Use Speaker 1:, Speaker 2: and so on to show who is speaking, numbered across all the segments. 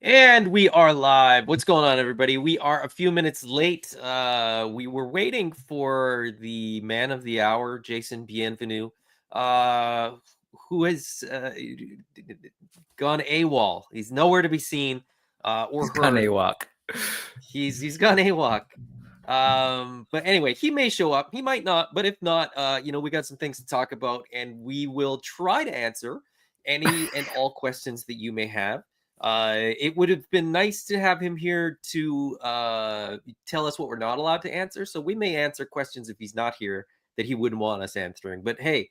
Speaker 1: And we are live. What's going on, everybody? We are a few minutes late. We were waiting for the man of the hour, Jason Bienvenu, uh, who has gone AWOL. He's nowhere to be seen or
Speaker 2: He's gone
Speaker 1: heard.
Speaker 2: AWOC.
Speaker 1: He's gone AWOC. But anyway, he may show up. He might not. But if not, we got some things to talk about, and we will try to answer any and all questions that you may have. It would have been nice to have him here to tell us what we're not allowed to answer. So we may answer questions if he's not here that he wouldn't want us answering. But hey,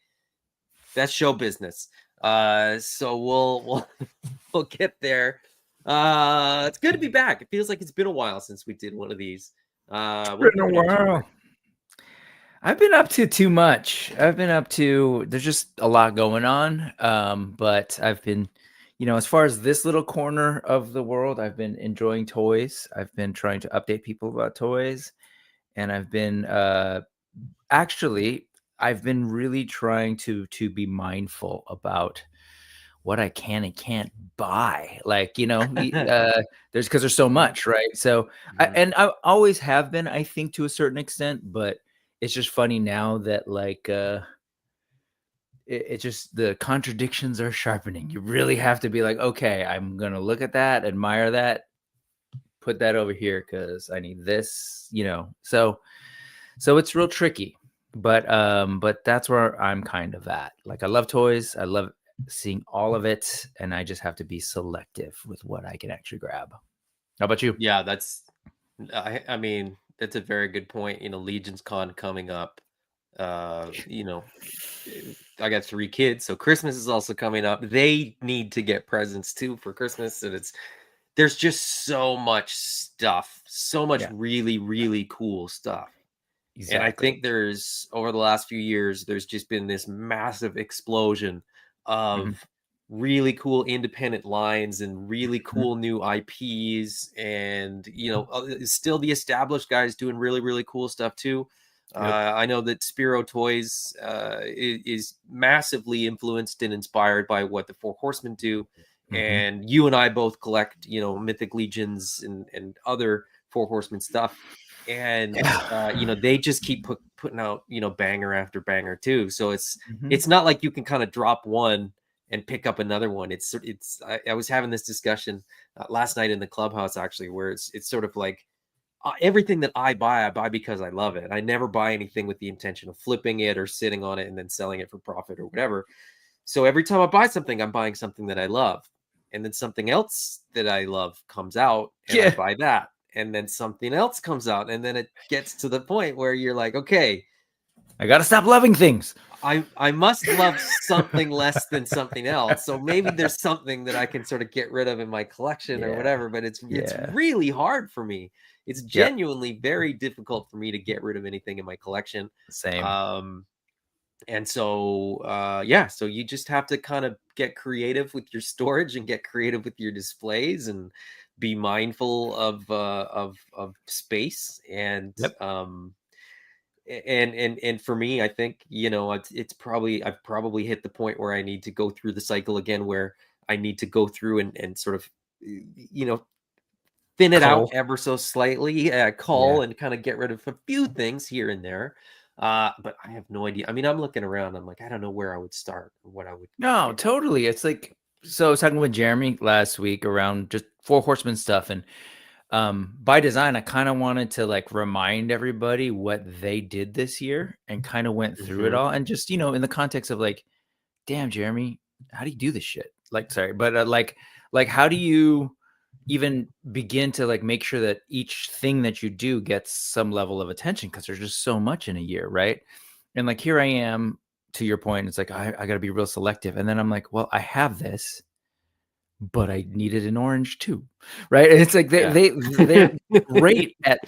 Speaker 1: that's show business. So we'll get there. It's good to be back. It feels like it's been a while since we did one of these. What have
Speaker 2: Been
Speaker 1: you
Speaker 2: a
Speaker 1: been up to,
Speaker 2: while.
Speaker 1: Mark?
Speaker 2: I've been up to too much. There's just a lot going on. But I've been, as far as this little corner of the world, I've been enjoying toys. I've been trying to update people about toys. And I've been, I've been really trying to be mindful about what I can and can't buy. There's so much, right? So,
Speaker 1: Mhm.
Speaker 2: I always have been, I think, to a certain extent, but it's just funny now that it just the contradictions are sharpening. You really have to be like, okay, I'm gonna look at that, admire that, put that over here because I need this. So it's real tricky. But that's where I'm kind of at. Like I love toys. I love seeing all of it, and I just have to be selective with what I can actually grab. How about you?
Speaker 1: Yeah, I mean, that's a very good point. Legion's Con coming up. Uh, you know, I got 3 kids, so Christmas is also coming up. They need to get presents too for Christmas, and there's just so much stuff, so much
Speaker 2: Yeah,
Speaker 1: really, really cool stuff. And I
Speaker 2: exactly.
Speaker 1: think there's over the last few years, there's just been this massive explosion
Speaker 2: Mhm,
Speaker 1: of really cool independent lines and really
Speaker 2: mhm.
Speaker 1: cool new IPs. And, still the established guys doing really, really cool stuff too.
Speaker 2: Yep.
Speaker 1: I know that Spiro Toys is massively influenced and inspired by what the Four Horsemen do.
Speaker 2: Mhm.
Speaker 1: And you and I both collect, Mythic Legions and other Four Horsemen stuff, and
Speaker 2: Yeah.
Speaker 1: they just keep putting out banger after banger too. So it's
Speaker 2: Mhm.
Speaker 1: it's not like you can kind of drop one and pick up another one. I was having this discussion last night in the clubhouse actually, where it's sort of like everything that I buy because I love it. I never buy anything with the intention of flipping it or sitting on it and then selling it for profit or whatever. So every time I buy something, I'm buying something that I love. And then something else that I love comes out and I
Speaker 2: Yeah.
Speaker 1: buy that. And then something else comes out. And then it gets to the point where you're like, okay,
Speaker 2: I gotta stop loving things.
Speaker 1: I must love something less than something else. So maybe there's something that I can sort of get rid of in my collection or
Speaker 2: Yeah.
Speaker 1: whatever, but it's
Speaker 2: Yeah.
Speaker 1: really hard for me. It's
Speaker 2: Yep.
Speaker 1: genuinely very difficult for me to get rid of anything in my collection.
Speaker 2: Same.
Speaker 1: Um, and so yeah, so you just have to kind of get creative with your storage and get creative with your displays and be mindful of space and
Speaker 2: Yep.
Speaker 1: and for me, I think it's probably I've probably hit the point where I need to go through the cycle again, where I need to go through and sort of you know thin it out
Speaker 2: Cole.
Speaker 1: ever so slightly,
Speaker 2: Yeah.
Speaker 1: cull and kind of get rid of a few things here and there. But I have no idea. I mean, I'm looking around. I'm like, I don't know where I would start or what I would
Speaker 2: No,
Speaker 1: get.
Speaker 2: totally. It's like so I was talking with Jeremy last week around just Four Horsemen stuff, and by design, I kind of wanted to like remind everybody what they did this year and kind of went through it
Speaker 1: Hmm.
Speaker 2: all. And just, in the context of like, damn, Jeremy, how do you do this shit? Like, sorry, but how do you even begin to like make sure that each thing that you do gets some level of attention? Cause there's just so much in a year. Right. And like, here I am to your point. It's like, I got to be real selective. And then I'm like, well, I have this, but I needed an orange too, right? And it's like
Speaker 1: Yeah.
Speaker 2: they're great at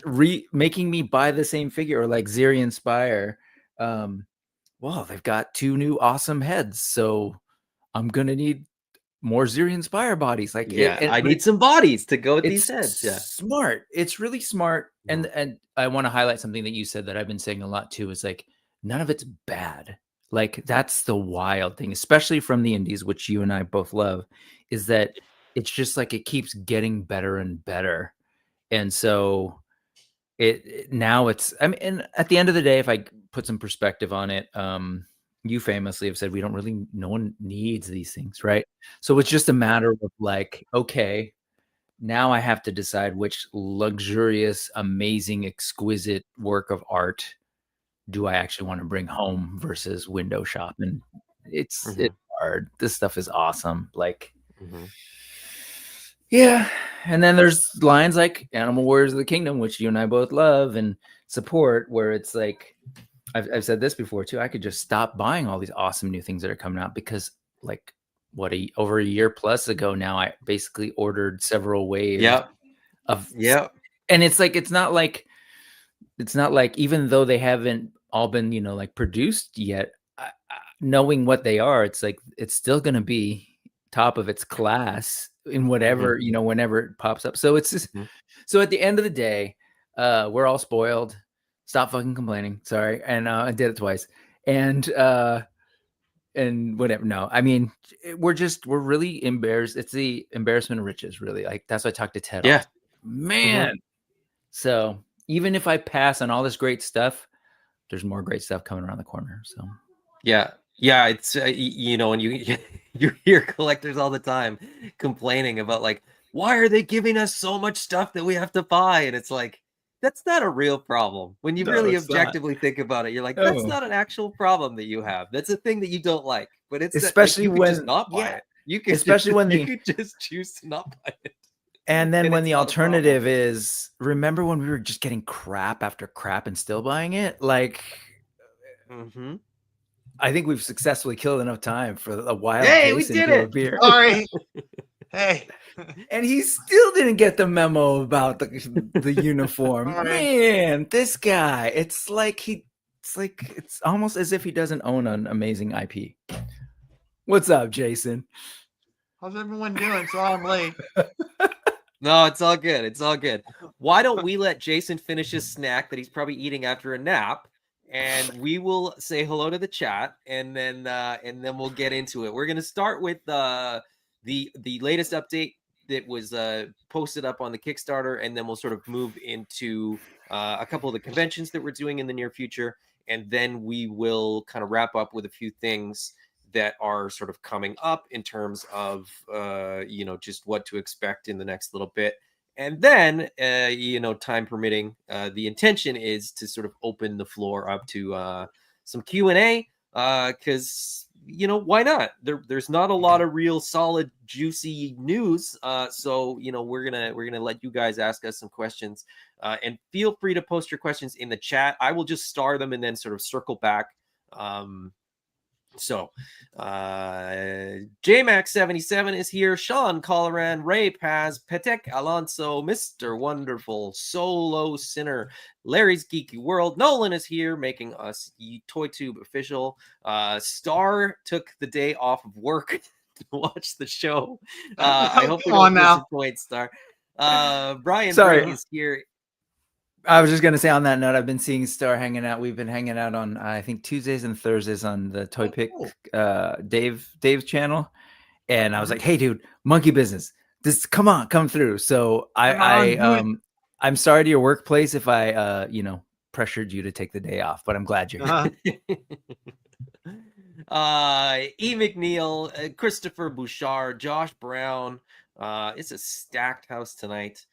Speaker 2: making me buy the same figure, or like Zirian Spire. Um, well, they've got 2 new awesome heads, so I'm gonna need more Zirian Spire bodies. Like it,
Speaker 1: Yeah,
Speaker 2: and
Speaker 1: I
Speaker 2: but
Speaker 1: need some bodies to go with these
Speaker 2: it's
Speaker 1: heads. Yeah.
Speaker 2: smart. It's really smart. And
Speaker 1: Mhm.
Speaker 2: I want to highlight something that you said that I've been saying a lot too. Is like none of it's bad. Like that's the wild thing, especially from the indies, which you and I both love, is that it's just like it keeps getting better and better. And so now it's, I mean, and at the end of the day, if I put some perspective on it, you famously have said no one needs these things, right? So it's just a matter of like, okay, now I have to decide which luxurious, amazing, exquisite work of art do I actually want to bring home versus window shop. And it's hard. This stuff is awesome. Like, yeah. And then there's lines like Animal Warriors of the Kingdom, which you and I both love and support, where it's like, I've said this before too. I could just stop buying all these awesome new things that are coming out because, like, over a year plus ago now, I basically ordered several waves and it's like, it's not like even though they haven't all been, like produced yet, knowing what they are, it's like, it's still going to be top of its class in whatever, whenever it pops up. So it's just, so at the end of the day, we're all spoiled. Stop fucking complaining. Sorry. And I did it twice. And whatever. No, I mean, we're really embarrassed. It's the embarrassment of riches, really. Like, that's why I talked to Ted.
Speaker 1: Yeah.
Speaker 2: Man. So even if I pass on all this great stuff, there's more great stuff coming around the corner. So
Speaker 1: yeah, it's and you hear collectors all the time complaining about, like, why are they giving us so much stuff that we have to buy? And it's like, that's not a real problem. When you really objectively think about it, you're like, that's not an actual problem that you have. That's a thing that you don't like. But it's
Speaker 2: especially
Speaker 1: you
Speaker 2: when
Speaker 1: just not buy it. You could you could just choose to not buy it.
Speaker 2: And then when the alternative is, remember when we were just getting crap after crap and still buying it? Like, I think we've successfully killed enough time for a while.
Speaker 1: Hey, we did it.
Speaker 2: Beer.
Speaker 3: Sorry. Hey.
Speaker 2: And he still didn't get the memo about the uniform. Man, this guy, it's almost as if he doesn't own an amazing IP. What's up, Jason?
Speaker 3: How's everyone doing? Sorry I'm late.
Speaker 1: No, it's all good. It's all good. Why don't we let Jason finish his snack that he's probably eating after a nap, and we will say hello to the chat, and then we'll get into it. We're gonna start with the latest update that was posted up on the Kickstarter, and then we'll sort of move into a couple of the conventions that we're doing in the near future, and then we will kind of wrap up with a few things that are sort of coming up in terms of just what to expect in the next little bit. And then time permitting, the intention is to sort of open the floor up to some Q&A, because why not? There's not a lot of real solid juicy news, so we're gonna let you guys ask us some questions, and feel free to post your questions in the chat. I will just star them and then sort of circle back. So JMax77 is here, Sean Colleran, Ray Paz, Petek Alonso, Mr. Wonderful, Solo Sinner, Larry's Geeky World, Nolan is here making us ToyTube official. Star took the day off of work to watch the show. I hope we don't disappoint Star. Brian is here.
Speaker 2: I was just going to say, on that note, I've been seeing Star hanging out. We've been hanging out on, I think, Tuesdays and Thursdays on the Toy Pick Dave's channel. And I was like, hey, dude, monkey business. Come through. So I'm sorry to your workplace if I, pressured you to take the day off, but I'm glad you're here.
Speaker 1: E. McNeil, Christopher Bouchard, Josh Brown. It's a stacked house tonight.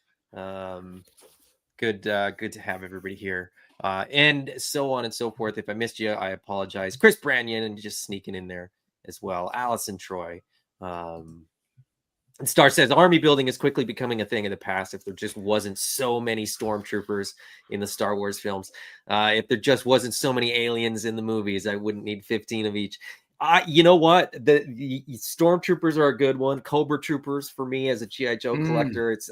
Speaker 1: Good to have everybody here, and so on and so forth. If I missed you, I apologize. Chris Branyan, and just sneaking in there as well. Allison Troy. And Star says army building is quickly becoming a thing of the past. If there just wasn't so many stormtroopers in the Star Wars films, if there just wasn't so many aliens in the movies, I wouldn't need 15 of each. You know what? The stormtroopers are a good one. Cobra troopers for me as a G.I. Joe collector. It's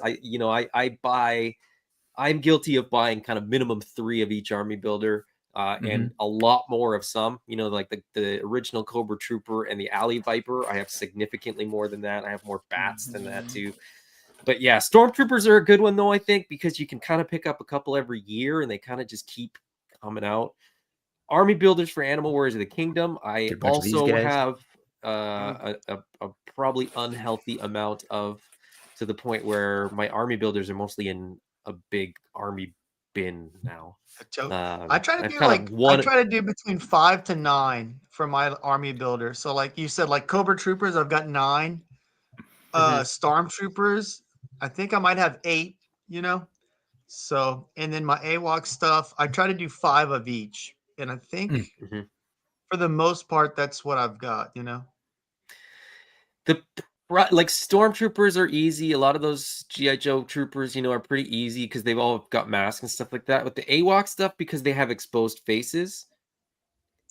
Speaker 1: I'm guilty of buying kind of minimum 3 of each army builder, and a lot more of some, like the original Cobra Trooper and the Alley Viper. I have significantly more than that. I have more bats than that too. But yeah, Stormtroopers are a good one though, I think, because you can kind of pick up a couple every year and they kind of just keep coming out. Army builders for Animal Warriors of the Kingdom. I also have a probably unhealthy amount of to the point where my army builders are mostly in a big army bin now.
Speaker 3: I try to
Speaker 1: I've
Speaker 3: do
Speaker 1: kind
Speaker 3: like
Speaker 1: of
Speaker 3: I
Speaker 1: one.
Speaker 3: try to do between 5 to 9 for my army builder. So like you said, like Cobra Troopers, I've got 9.
Speaker 1: Mhm.
Speaker 3: Stormtroopers, I think I might have 8, you know. So and then my AWAC stuff, I try to do 5 of each. And I think
Speaker 1: Mhm.
Speaker 3: for the most part, that's what I've got, you know.
Speaker 1: Like stormtroopers are easy. A lot of those GI Joe troopers, you know, are pretty easy because they've all got masks and stuff like that. With the AWAC stuff, because they have exposed faces,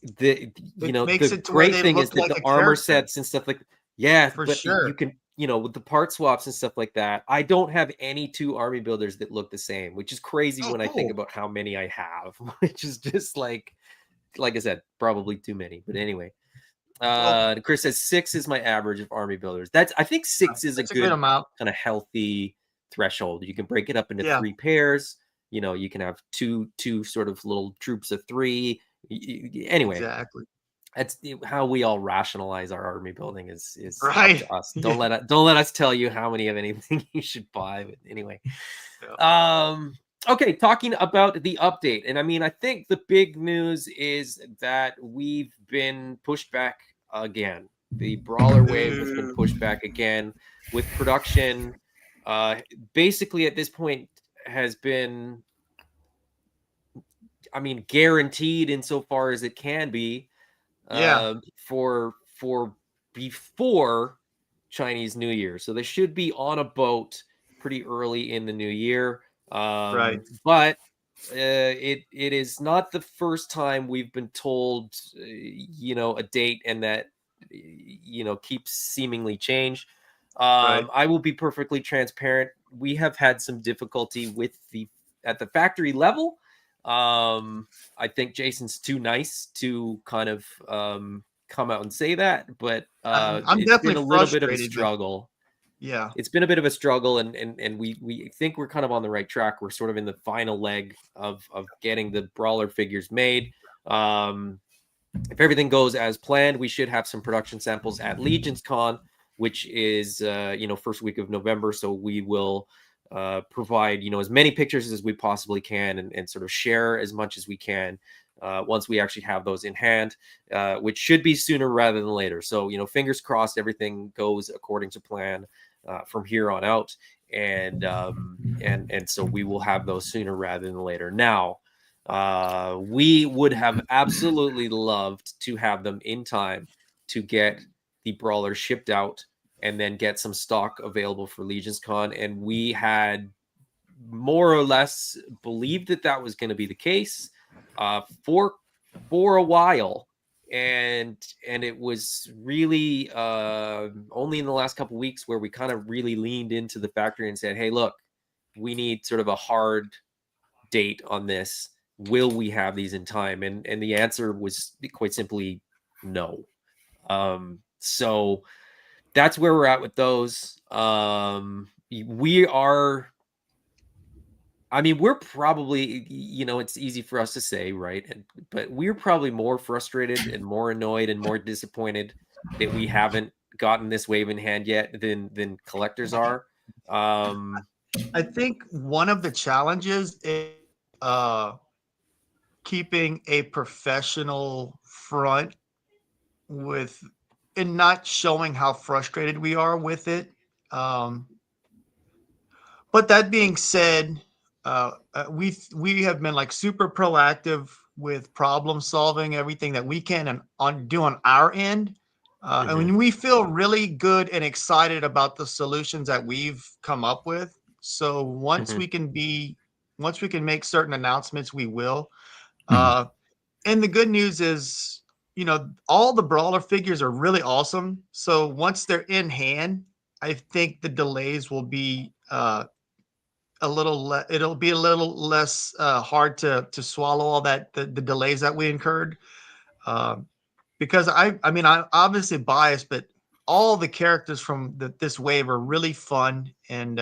Speaker 1: the
Speaker 3: It makes
Speaker 1: the
Speaker 3: it to where
Speaker 1: great
Speaker 3: they
Speaker 1: thing is
Speaker 3: look
Speaker 1: that
Speaker 3: like
Speaker 1: the
Speaker 3: a
Speaker 1: armor
Speaker 3: character
Speaker 1: sets and stuff like yeah,
Speaker 3: for
Speaker 1: but you
Speaker 3: sure.
Speaker 1: can, you know, with the part swaps and stuff like that. I don't have any 2 army builders that look the same, which is crazy
Speaker 3: Oh,
Speaker 1: when I think
Speaker 3: cool.
Speaker 1: about how many I have, which is just like I said, probably too many. But anyway,
Speaker 3: Well,
Speaker 1: Chris says 6 is my average of army builders. I think 6 is a
Speaker 3: that's a good
Speaker 1: good
Speaker 3: amount.
Speaker 1: kind of healthy threshold. You can break it up into
Speaker 3: Yeah,
Speaker 1: 3 pairs. You know, you can have two sort of little troops of 3. Anyway,
Speaker 3: exactly.
Speaker 1: that's how we all rationalize our army building is up
Speaker 3: Right.
Speaker 1: to us.
Speaker 3: Yeah.
Speaker 1: Don't let us tell you how many of anything you should buy. But anyway,
Speaker 3: Yeah.
Speaker 1: okay, talking about the update. And I mean, I think the big news is that we've been pushed back again. The Brawler wave has been
Speaker 3: Boo.
Speaker 1: pushed back again with production. Basically, at this point, has been, I mean, guaranteed insofar as it can be
Speaker 3: Yeah.
Speaker 1: for before Chinese New Year. So they should be on a boat pretty early in the new year.
Speaker 3: Right.
Speaker 1: But it is not the first time we've been told, you know, a date and that, you know, keeps seemingly change.
Speaker 3: Right.
Speaker 1: I will be perfectly transparent. We have had some difficulty with the at the factory level. I think Jason's too nice to kind of come out and say that, but
Speaker 3: I'm
Speaker 1: it's been
Speaker 3: definitely
Speaker 1: a little bit of a
Speaker 3: frustrated, but
Speaker 1: struggle.
Speaker 3: yeah.
Speaker 1: It's been a bit of a struggle, and we think we're kind of on the right track. We're sort of in the final leg of getting the brawler figures made. Um, if everything goes as planned, we should have some production samples at Legions Con, which is you know, first week of November. So we will provide, you know, as many pictures as we possibly can and sort of share as much as we can once we actually have those in hand, which should be sooner rather than later. So, you know, fingers crossed, everything goes according to plan from here on out, and so we will have those sooner rather than later. Now, we would have absolutely loved to have them in time to get the brawler shipped out and then get some stock available for Legions Con. And we had more or less believed that that was going to be the case for a while. And it was really only in the last couple of weeks where we kind of really leaned into the factory and said, hey, look, we need sort of a hard date on this. Will we have these in time? And the answer was quite simply no. So that's where we're at with those. We are, I mean, we're probably, you know, it's easy for us to say, right? But we're probably more frustrated and more annoyed and more disappointed that we haven't gotten this wave in hand yet than collectors are.
Speaker 3: I think one of the challenges is keeping a professional front with and not showing how frustrated we are with it. Um, but that being said, we have been like super proactive with problem solving everything that we can and do on our end. I
Speaker 1: Mhm,
Speaker 3: mean, we feel really good and excited about the solutions that we've come up with. So
Speaker 1: mhm,
Speaker 3: once we can make certain announcements, we will. Uh, and the good news is, you know, all the brawler figures are really awesome. So once they're in hand, I think the delays will be it'll be a little less hard to swallow all that the delays that we incurred. Um, because I mean I'm obviously biased, but all the characters from this wave are really fun, and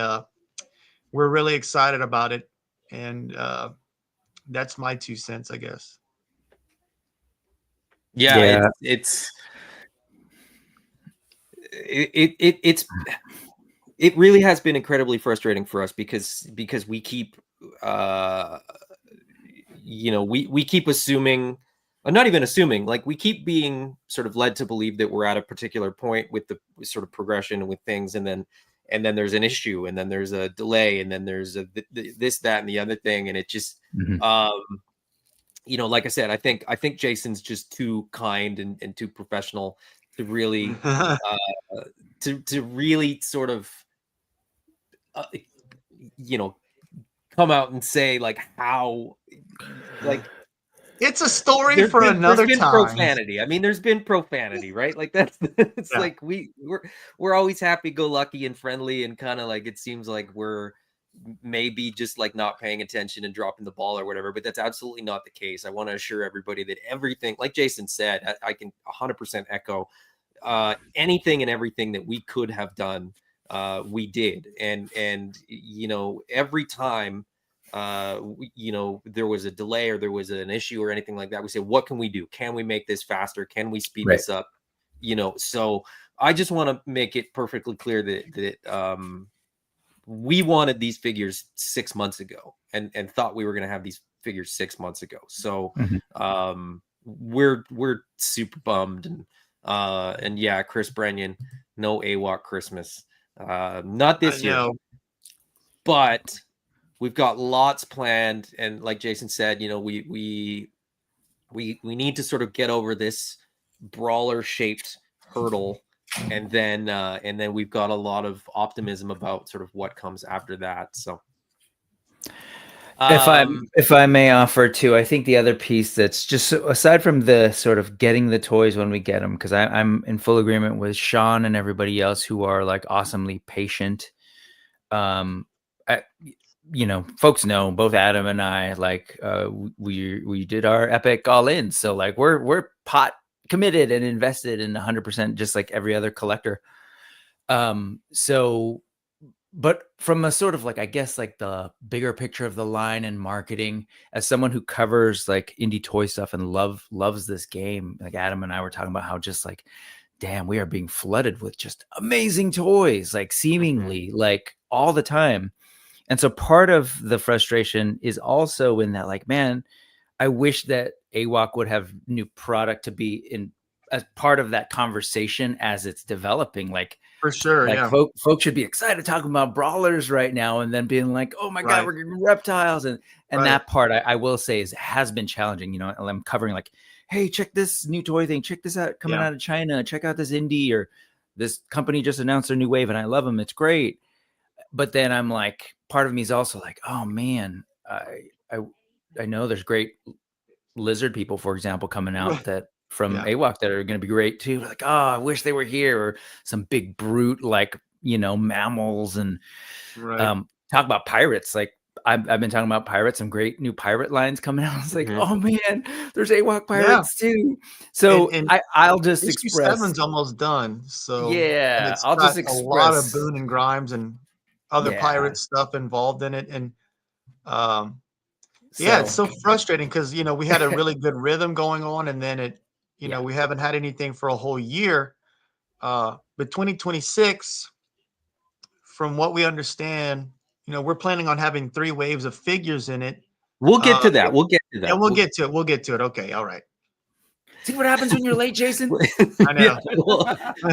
Speaker 3: we're really excited about it. And that's my 2 cents, I guess.
Speaker 1: yeah,
Speaker 2: Yeah.
Speaker 1: it's It really has been incredibly frustrating for us because we keep we keep assuming, not even assuming, like we keep being sort of led to believe that we're at a particular point with the sort of progression with things, and then there's an issue, and then there's a delay, and then there's this, that, and the other thing, and it just like I said, I think Jason's just too kind and too professional to really to really sort of come out and say like how, like,
Speaker 3: it's a story for another
Speaker 1: there's been
Speaker 3: time.
Speaker 1: profanity. I mean, there's been profanity, right? Like that's it's
Speaker 3: Yeah.
Speaker 1: like we're always happy-go-lucky and friendly, and kind of like it seems like we're maybe just like not paying attention and dropping the ball or whatever, but that's absolutely not the case. I want to assure everybody that everything, like Jason said, I can 100% echo anything and everything that we could have done, we did, and every time there was a delay or there was an issue or anything like that, we say, what can we do? Can we make this faster? Can we speed this up? So I just want to make it perfectly clear that we wanted these figures 6 months ago and thought we were going to have these figures 6 months ago. So we're super bummed, and yeah, Chris Brennan, no AWOC Christmas, not this year, but we've got lots planned. And like Jason said, we need to sort of get over this brawler shaped hurdle, and then we've got a lot of optimism about sort of what comes after that. So
Speaker 2: if I may offer too, I think the other piece that's just aside from the sort of getting the toys when we get them, because I'm in full agreement with Sean and everybody else who are like awesomely patient. Folks know both Adam and I, like we did our epic all in, so like we're pot committed and invested in 100%, just like every other collector. But from a sort of like, I guess, like the bigger picture of the line and marketing, as someone who covers like indie toy stuff and loves this game, like Adam and I were talking about how just like, damn, we are being flooded with just amazing toys, like seemingly like all the time. And so part of the frustration is also in that, like, man, I wish that AWOC would have new product to be in as part of that conversation as it's developing. Like,
Speaker 3: for sure,
Speaker 2: like
Speaker 3: yeah.
Speaker 2: Folks should be excited talking about brawlers right now, and then being like, "Oh my god, we're getting reptiles!" And that part, I will say, has been challenging. I'm covering like, "Hey, check this new toy thing. Check this out coming out of China. Check out this indie, or this company just announced their new wave, and I love them. It's great." But then I'm like, part of me is also like, "Oh man, I know there's great lizard people, for example, coming out that." From AWOC that are going to be great too. Like, oh, I wish they were here, or some big brute like mammals, and talk about pirates. Like I've been talking about pirates, some great new pirate lines coming out. It's like, oh man, there's AWOC pirates too. So and I'll just express.
Speaker 3: 7's almost done. So
Speaker 2: yeah,
Speaker 3: I'll just express a lot of Boone and Grimes and other pirate stuff involved in it, and it's so frustrating because we had a really good rhythm going on, and then it. We haven't had anything for a whole year. But 2026, from what we understand, we're planning on having 3 waves of figures in it.
Speaker 1: We'll get to that. We'll get to that.
Speaker 3: And we'll get to it. We'll get to it. Okay. All right.
Speaker 2: See what happens when you're late, Jason?
Speaker 3: I know.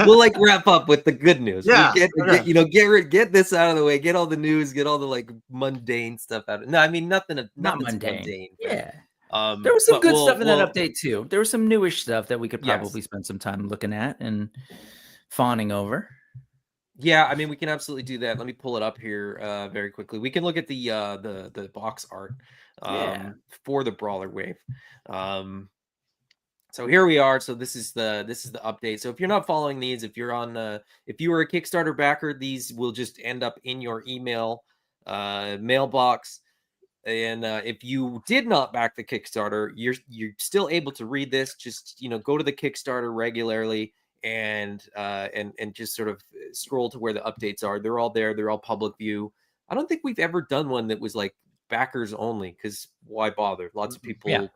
Speaker 1: We'll like wrap up with the good news.
Speaker 3: Yeah.
Speaker 1: Get this out of the way. Get all the news. Get all the like mundane stuff out of it. No, I mean nothing mundane.
Speaker 2: Yeah. There was some good stuff in that update too. There was some newish stuff that we could probably spend some time looking at and fawning over.
Speaker 1: Yeah, I mean, we can absolutely do that. Let me pull it up here very quickly. We can look at the box art for the Brawler Wave. So here we are. So this is the update. So if you're not following these, if you were a Kickstarter backer, these will just end up in your email mailbox. And if you did not back the Kickstarter, you're still able to read this. Just go to the Kickstarter regularly and just sort of scroll to where the updates are. They're all there. They're all public view. I don't think we've ever done one that was like backers only, because why bother? Lots of people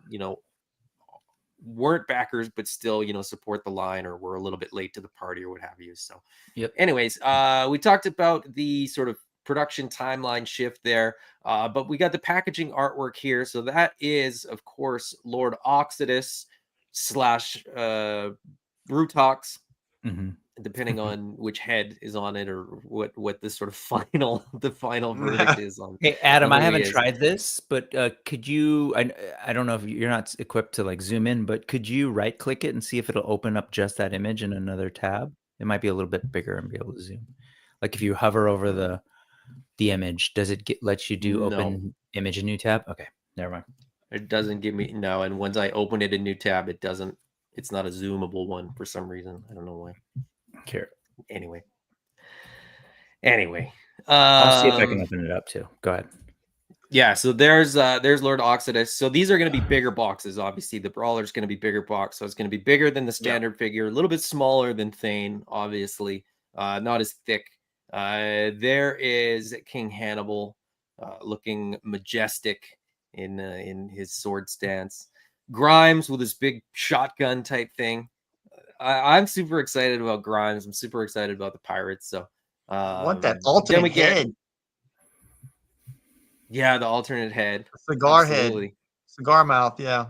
Speaker 1: weren't backers, but still, support the line or were a little bit late to the party or what have you. So,
Speaker 2: Yep.
Speaker 1: anyways, we talked about the sort of production timeline shift there, but we got the packaging artwork here. So that is, of course, Lord Oxidus / Brutox, depending on which head is on it or what the sort of final verdict is on.
Speaker 2: Hey, Adam,
Speaker 1: on
Speaker 2: I
Speaker 1: who he
Speaker 2: haven't
Speaker 1: is.
Speaker 2: tried this, but could you, I don't know if you're not equipped to like zoom in, but could you right click it and see if it'll open up just that image in another tab? It might be a little bit bigger and be able to zoom. Like if you hover over the image, does it let you do
Speaker 1: No.
Speaker 2: open image in new tab? Okay, never mind.
Speaker 1: It doesn't give me no, and once I open it in new tab, it doesn't. It's not a zoomable one for some reason. I don't know why.
Speaker 2: Here,
Speaker 1: Anyway,
Speaker 2: I'll see if I can open it up too. Go ahead.
Speaker 1: Yeah, so there's Lord Oxidus. So these are going to be bigger boxes. Obviously, the Brawler is going to be bigger box, so it's going to be bigger than the standard figure, a little bit smaller than Thane, obviously, not as thick. There is King Hannibal, looking majestic in his sword stance. Grimes with his big shotgun type thing. I'm super excited about Grimes. I'm super excited about the Pirates. So
Speaker 3: I want that alternate head.
Speaker 1: Yeah, the alternate head.
Speaker 3: Cigar
Speaker 1: Absolutely.
Speaker 3: head. Cigar mouth, yeah.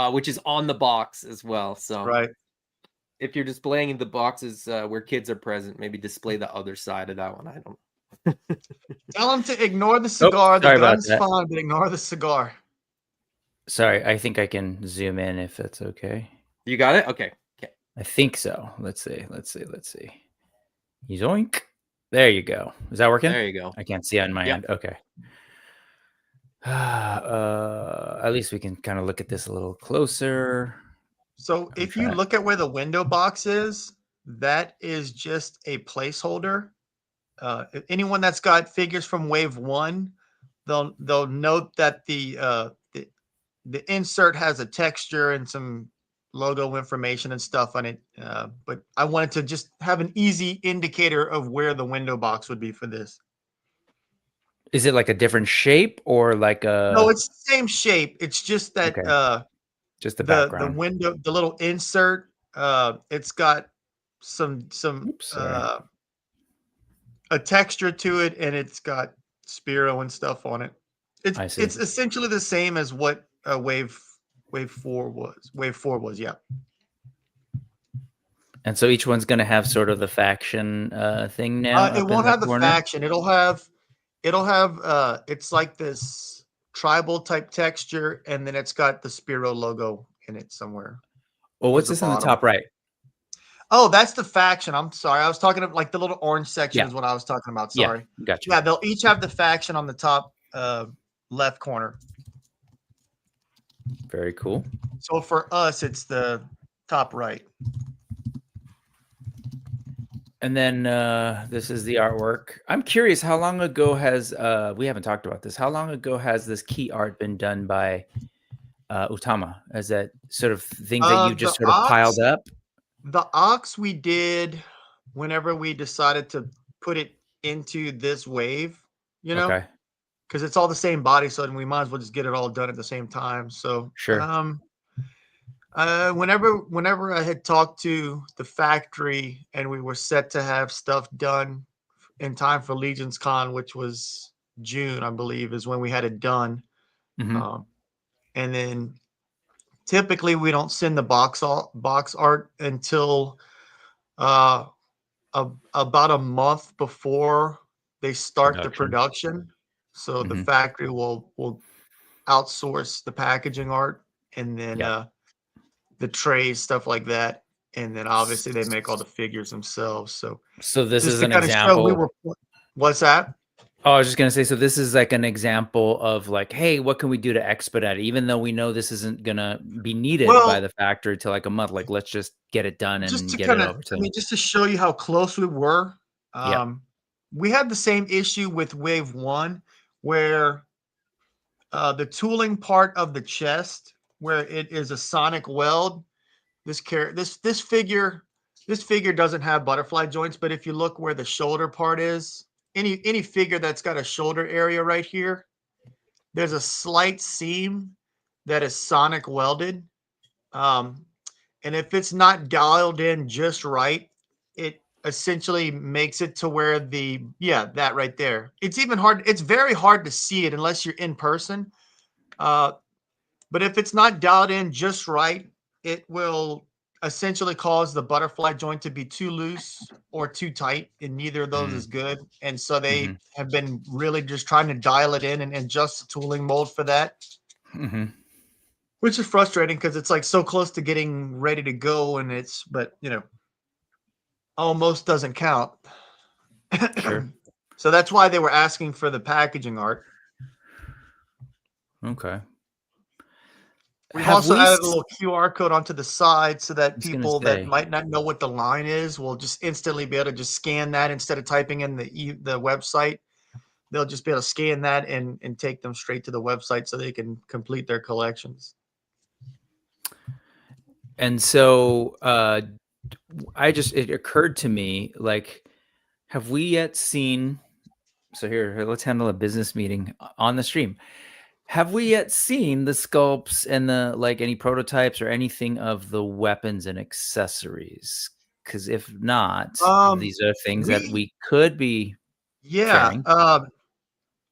Speaker 1: Which is on the box as well. So
Speaker 3: right.
Speaker 1: If you're displaying the boxes where kids are present, maybe display the other side of that one. I don't know.
Speaker 3: Tell them to ignore the cigar. The gun's
Speaker 2: that.
Speaker 3: fine, but ignore the cigar.
Speaker 2: Sorry, I think I can zoom in if that's okay.
Speaker 1: You got it? Okay.
Speaker 2: I think so. Let's see. Yoink. There you go. Is that working?
Speaker 1: There you go.
Speaker 2: I can't see on my end. Okay. At least we can kind of look at this a little closer.
Speaker 3: So if you look at where the window box is, that is just a placeholder. Anyone that's got figures from Wave 1, they'll note that the insert has a texture and some logo information and stuff on it. But I wanted to just have an easy indicator of where the window box would be for this.
Speaker 2: Is it like a different shape or like a?
Speaker 3: No, it's the same shape. It's just that
Speaker 2: just the background.
Speaker 3: The window, the little insert. It's got some a texture to it, and it's got Spiro and stuff on it. It's essentially the same as what Wave 4 was. Wave 4 was, yeah.
Speaker 2: And so each one's going to have sort of the faction thing now.
Speaker 3: It won't have the faction. It'll have it's like this tribal type texture, and then it's got the Spiro logo in it somewhere.
Speaker 2: Well, what's this on the top right?
Speaker 3: Oh, that's the faction. I'm sorry. I was talking about like the little orange section is what I was talking about. Sorry.
Speaker 2: Yeah, gotcha.
Speaker 3: Yeah, they'll each have the faction on the top left corner.
Speaker 2: Very cool.
Speaker 3: So for us, it's the top right.
Speaker 2: And then this is the artwork. I'm curious, how long ago has we haven't talked about this? How long ago has this key art been done by Utama? Is that sort of things that you just sort of piled up?
Speaker 3: The Ox we did whenever we decided to put it into this wave,
Speaker 2: Okay.
Speaker 3: Because it's all the same body, so we might as well just get it all done at the same time. So
Speaker 2: sure.
Speaker 3: Whenever I had talked to the factory and we were set to have stuff done in time for Legions Con, which was June, I believe, is when we had it done.
Speaker 2: Mm-hmm.
Speaker 3: And then typically we don't send the box art until about a month before they start the production. So the factory will outsource the packaging art and then the trays, stuff like that. And then obviously they make all the figures themselves. So
Speaker 2: this is an example.
Speaker 3: What's that?
Speaker 2: Oh, I was just going to say, so this is like an example of like, hey, what can we do to expedite it? Even though we know this isn't going to be needed by the factory till like a month, like let's just get it done and get it over to them.
Speaker 3: Just to show you how close we were. We had the same issue with Wave 1 where the tooling part of the chest, where it is a sonic weld, this figure doesn't have butterfly joints, but if you look where the shoulder part is, any figure that's got a shoulder area right here, there's a slight seam that is sonic welded. And if it's not dialed in just right, it essentially makes it to where that right there. It's even hard. It's very hard to see it unless you're in person. But if it's not dialed in just right, it will essentially cause the butterfly joint to be too loose or too tight, and neither of those is good. And so they have been really just trying to dial it in and adjust the tooling mold for that, which is frustrating because it's like so close to getting ready to go, and but almost doesn't count.
Speaker 2: Sure.
Speaker 3: So that's why they were asking for the packaging art.
Speaker 2: Okay.
Speaker 3: We've also added a little QR code onto the side so that people that might not know what the line is will just instantly be able to just scan that instead of typing in the website. They'll just be able to scan that and take them straight to the website so they can complete their collections.
Speaker 2: And so it occurred to me, like, have we yet seen, so here, let's handle a business meeting on the stream. Have we yet seen the sculpts and the, like, any prototypes or anything of the weapons and accessories? Because if not, these are things that we could be sharing.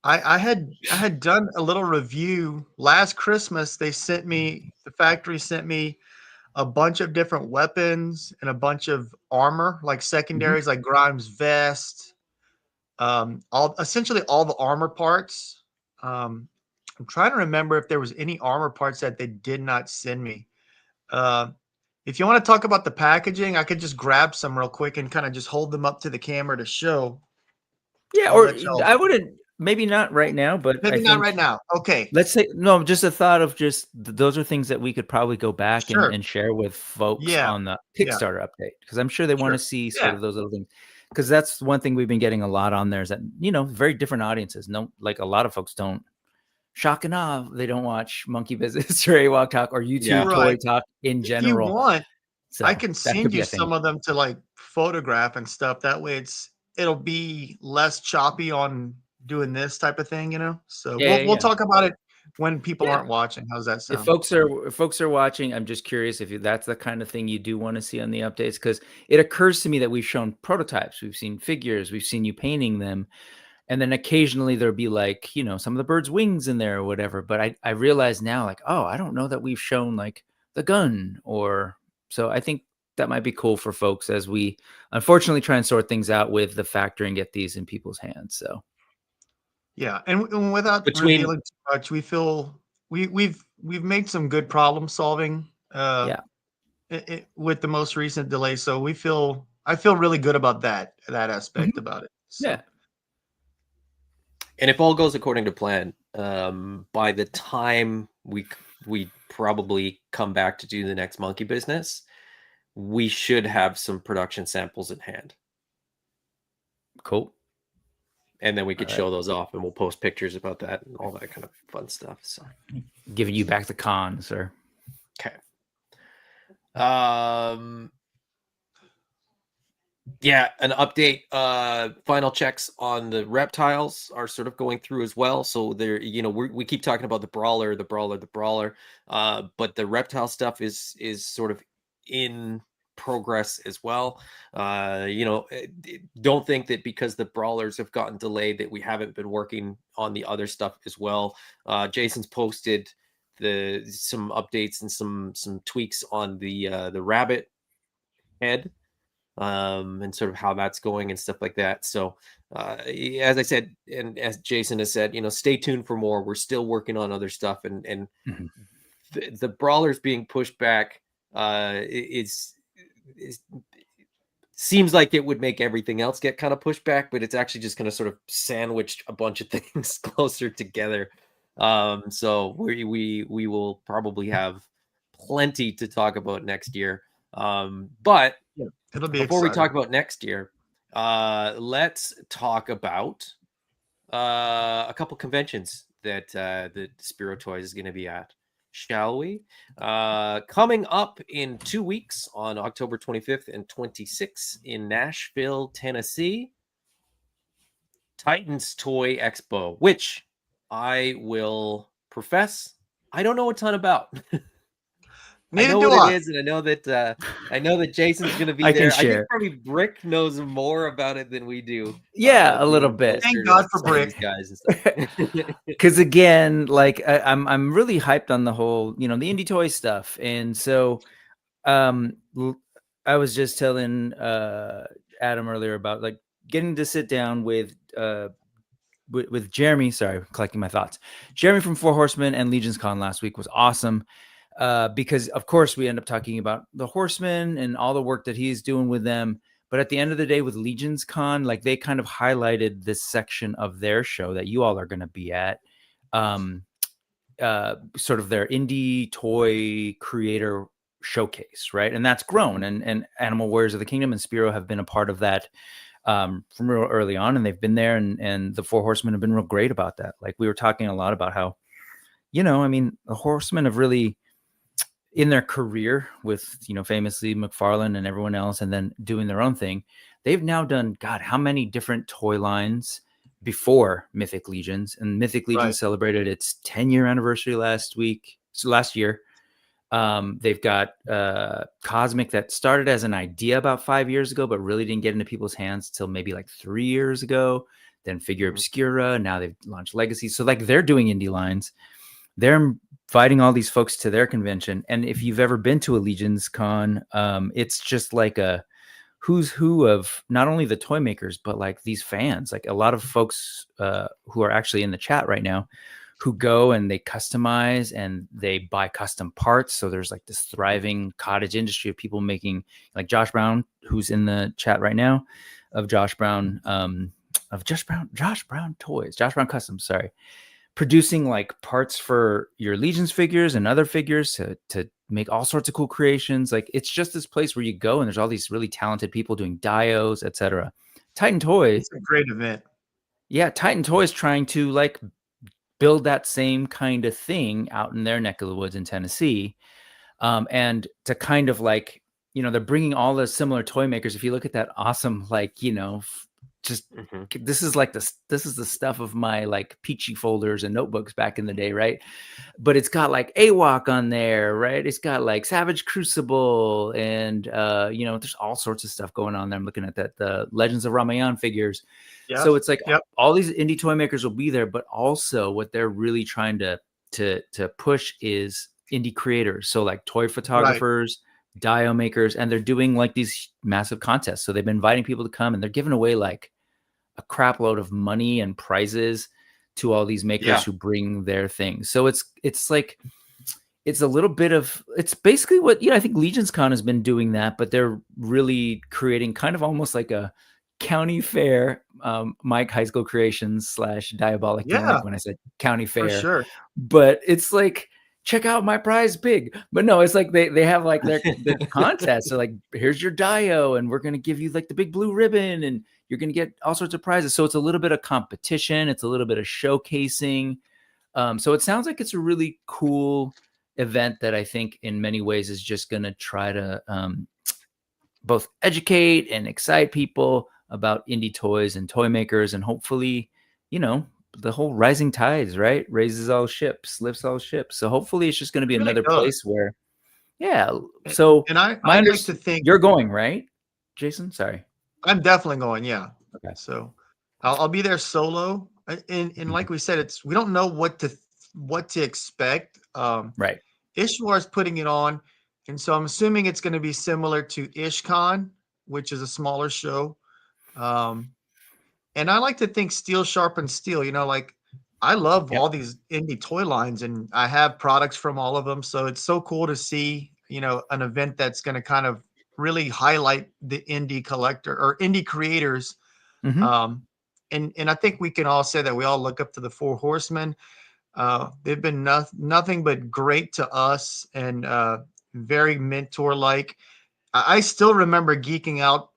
Speaker 3: I had done a little review last Christmas. The factory sent me a bunch of different weapons and a bunch of armor, like secondaries, like Grimes' vest, essentially all the armor parts. I'm trying to remember if there was any armor parts that they did not send me. If you want to talk about the packaging, I could just grab some real quick and kind of just hold them up to the camera to show.
Speaker 2: Yeah, or I wouldn't, maybe not right now, but
Speaker 3: maybe not right now. Okay.
Speaker 2: Let's say, no, just a thought of just, those are things that we could probably go back and share with folks on the Kickstarter update. Because I'm sure they want to see sort of those little things. Because that's one thing we've been getting a lot on there is that, very different audiences. No, like a lot of folks don't, shock and awe, they don't watch Monkey Business or AWOG Talk or YouTube Toy Talk in general.
Speaker 3: If you want, I can send you some of them to like photograph and stuff. That way it'll be less choppy on doing this type of thing, So we'll talk about it when people aren't watching. How's that sound?
Speaker 2: If folks are watching, I'm just curious if that's the kind of thing you do want to see on the updates, because it occurs to me that we've shown prototypes, we've seen figures, we've seen you painting them. And then occasionally there'll be like, some of the bird's wings in there or whatever. But I realize now, like, oh, I don't know that we've shown like the gun so I think that might be cool for folks as we unfortunately try and sort things out with the factory and get these in people's hands. So.
Speaker 3: Yeah. And without revealing too much, we feel we've made some good problem solving with the most recent delay. So I feel really good about that aspect about it. So.
Speaker 2: Yeah.
Speaker 1: And if all goes according to plan, by the time we probably come back to do the next Monkey Business, we should have some production samples in hand.
Speaker 2: Cool.
Speaker 1: And then we could show those off, and we'll post pictures about that and all that kind of fun stuff. So,
Speaker 2: giving you back the con, sir.
Speaker 1: Okay. Yeah, an update. Final checks on the reptiles are sort of going through as well. So there, we keep talking about the brawler, but the reptile stuff is sort of in progress as well. Don't think that because the brawlers have gotten delayed that we haven't been working on the other stuff as well. Jason's posted some updates and some tweaks on the rabbit head. And sort of how that's going and stuff like that. So, as I said, and as Jason has said, stay tuned for more. We're still working on other stuff, and the brawlers being pushed back seems like it would make everything else get kind of pushed back, but it's actually just going to sort of sandwich a bunch of things closer together. So we will probably have plenty to talk about next year. But
Speaker 3: it'll be
Speaker 1: before
Speaker 3: exciting.
Speaker 1: We talk about next year, let's talk about a couple conventions that the Spiro Toys is going to be at, shall we? Coming up in 2 weeks on October 25th and 26th in Nashville, Tennessee, Titans Toy Expo, which I will profess I don't know a ton about. I
Speaker 3: Neither
Speaker 1: know
Speaker 3: do
Speaker 1: what
Speaker 3: I.
Speaker 1: it is, and I know that Jason's gonna be
Speaker 2: I can
Speaker 1: there. I think
Speaker 2: share.
Speaker 1: probably Brick knows more about it than we do.
Speaker 2: Yeah, a little
Speaker 1: Being
Speaker 2: bit.
Speaker 3: Thank
Speaker 1: closer to
Speaker 3: God for
Speaker 1: some of
Speaker 3: Brick.
Speaker 1: these guys and stuff.
Speaker 2: Because again, like I'm really hyped on the whole, the indie toy stuff, and so I was just telling Adam earlier about like getting to sit down with Jeremy. Sorry, collecting my thoughts. Jeremy from Four Horsemen and Legions Con last week was awesome. Because of course we end up talking about the Horsemen and all the work that he's doing with them. But at the end of the day with Legions Con, like they kind of highlighted this section of their show that you all are going to be at. Sort of their indie toy creator showcase, right? And that's grown, and Animal Warriors of the Kingdom and Spiro have been a part of that from real early on, and they've been there, and the Four Horsemen have been real great about that. Like we were talking a lot about how, I mean, the Horsemen have really in their career with, famously McFarlane and everyone else, and then doing their own thing, they've now done, God, how many different toy lines before Mythic Legions, and Mythic Legions celebrated its 10-year anniversary last year. They've got Cosmic that started as an idea about 5 years ago, but really didn't get into people's hands till maybe like 3 years ago. Then Figure Obscura. Now they've launched Legacy. So like they're doing indie lines. They're inviting all these folks to their convention. And if you've ever been to a Legions Con, it's just like a who's who of not only the toy makers, but like these fans, like a lot of folks who are actually in the chat right now who go and they customize and they buy custom parts. So there's like this thriving cottage industry of people making, like Josh Brown, who's in the chat right now, of Josh Brown Toys, Josh Brown Customs, sorry, producing like parts for your Legions figures and other figures to make all sorts of cool creations. Like it's just this place where you go and there's all these really talented people doing dios, etc. Titan Toy,
Speaker 3: It's a great event.
Speaker 2: Yeah, Titan Toy is trying to like build that same kind of thing out in their neck of the woods in Tennessee. And to kind of like, they're bringing all the similar toy makers. If you look at that awesome, like, this is the stuff of my like Peachy folders and notebooks back in the day, right? But it's got like AWOC on there, right? It's got like Savage Crucible and there's all sorts of stuff going on there. I'm looking at that, the Legends of Ramayan figures. Yep. So it's like all these indie toy makers will be there, but also what they're really trying to push is indie creators. So like toy photographers, dio makers, and they're doing like these massive contests. So they've been inviting people to come and they're giving away like a crap load of money and prizes to all these makers who bring their things. So it's like, it's a little bit of, it's basically what, I think Legions Con has been doing that, but they're really creating kind of almost like a county fair, Mike High School Creations / Diabolic. Like when I said county fair,
Speaker 3: for sure.
Speaker 2: But it's like, check out my prize pig. But no, it's like they have like their contest. So like, here's your dio and we're going to give you like the big blue ribbon and you're going to get all sorts of prizes. So it's a little bit of competition. It's a little bit of showcasing. So it sounds like it's a really cool event that I think in many ways is just going to try to both educate and excite people about indie toys and toy makers. And hopefully, the whole rising tides, right? Raises all ships, lifts all ships. So hopefully it's just going to be another place where, So
Speaker 3: and I like to think
Speaker 2: you're going, right, Jason? Sorry.
Speaker 3: I'm definitely going. Yeah.
Speaker 2: Okay.
Speaker 3: So I'll be there solo. And like we said, we don't know what to expect.
Speaker 2: Right.
Speaker 3: Ishwar is putting it on. And so I'm assuming it's going to be similar to IshCon, which is a smaller show. And I like to think steel sharpens steel, like I love all these indie toy lines and I have products from all of them. So it's so cool to see, an event that's going to kind of really highlight the indie collector or indie creators.
Speaker 2: Mm-hmm.
Speaker 3: And I think we can all say that we all look up to the Four Horsemen. They've been nothing but great to us and very mentor-like. I still remember geeking out,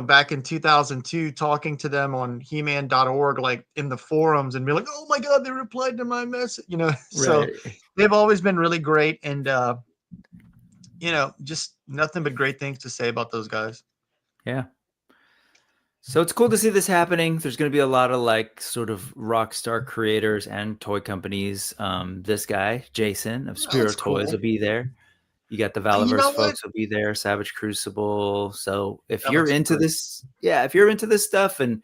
Speaker 3: back in 2002, talking to them on He-Man.org, like in the forums, and be like, "Oh my God, they replied to my message," So they've always been really great, and just nothing but great things to say about those guys.
Speaker 2: Yeah. So it's cool to see this happening. There's going to be a lot of like sort of rock star creators and toy companies. This guy, Jason of Spiro Toys, will be there. You got the
Speaker 3: You
Speaker 2: Valaverse
Speaker 3: know what?
Speaker 2: folks will be there, Savage Crucible. So if
Speaker 3: That
Speaker 2: you're
Speaker 3: looks
Speaker 2: into
Speaker 3: good.
Speaker 2: this, if you're into this stuff and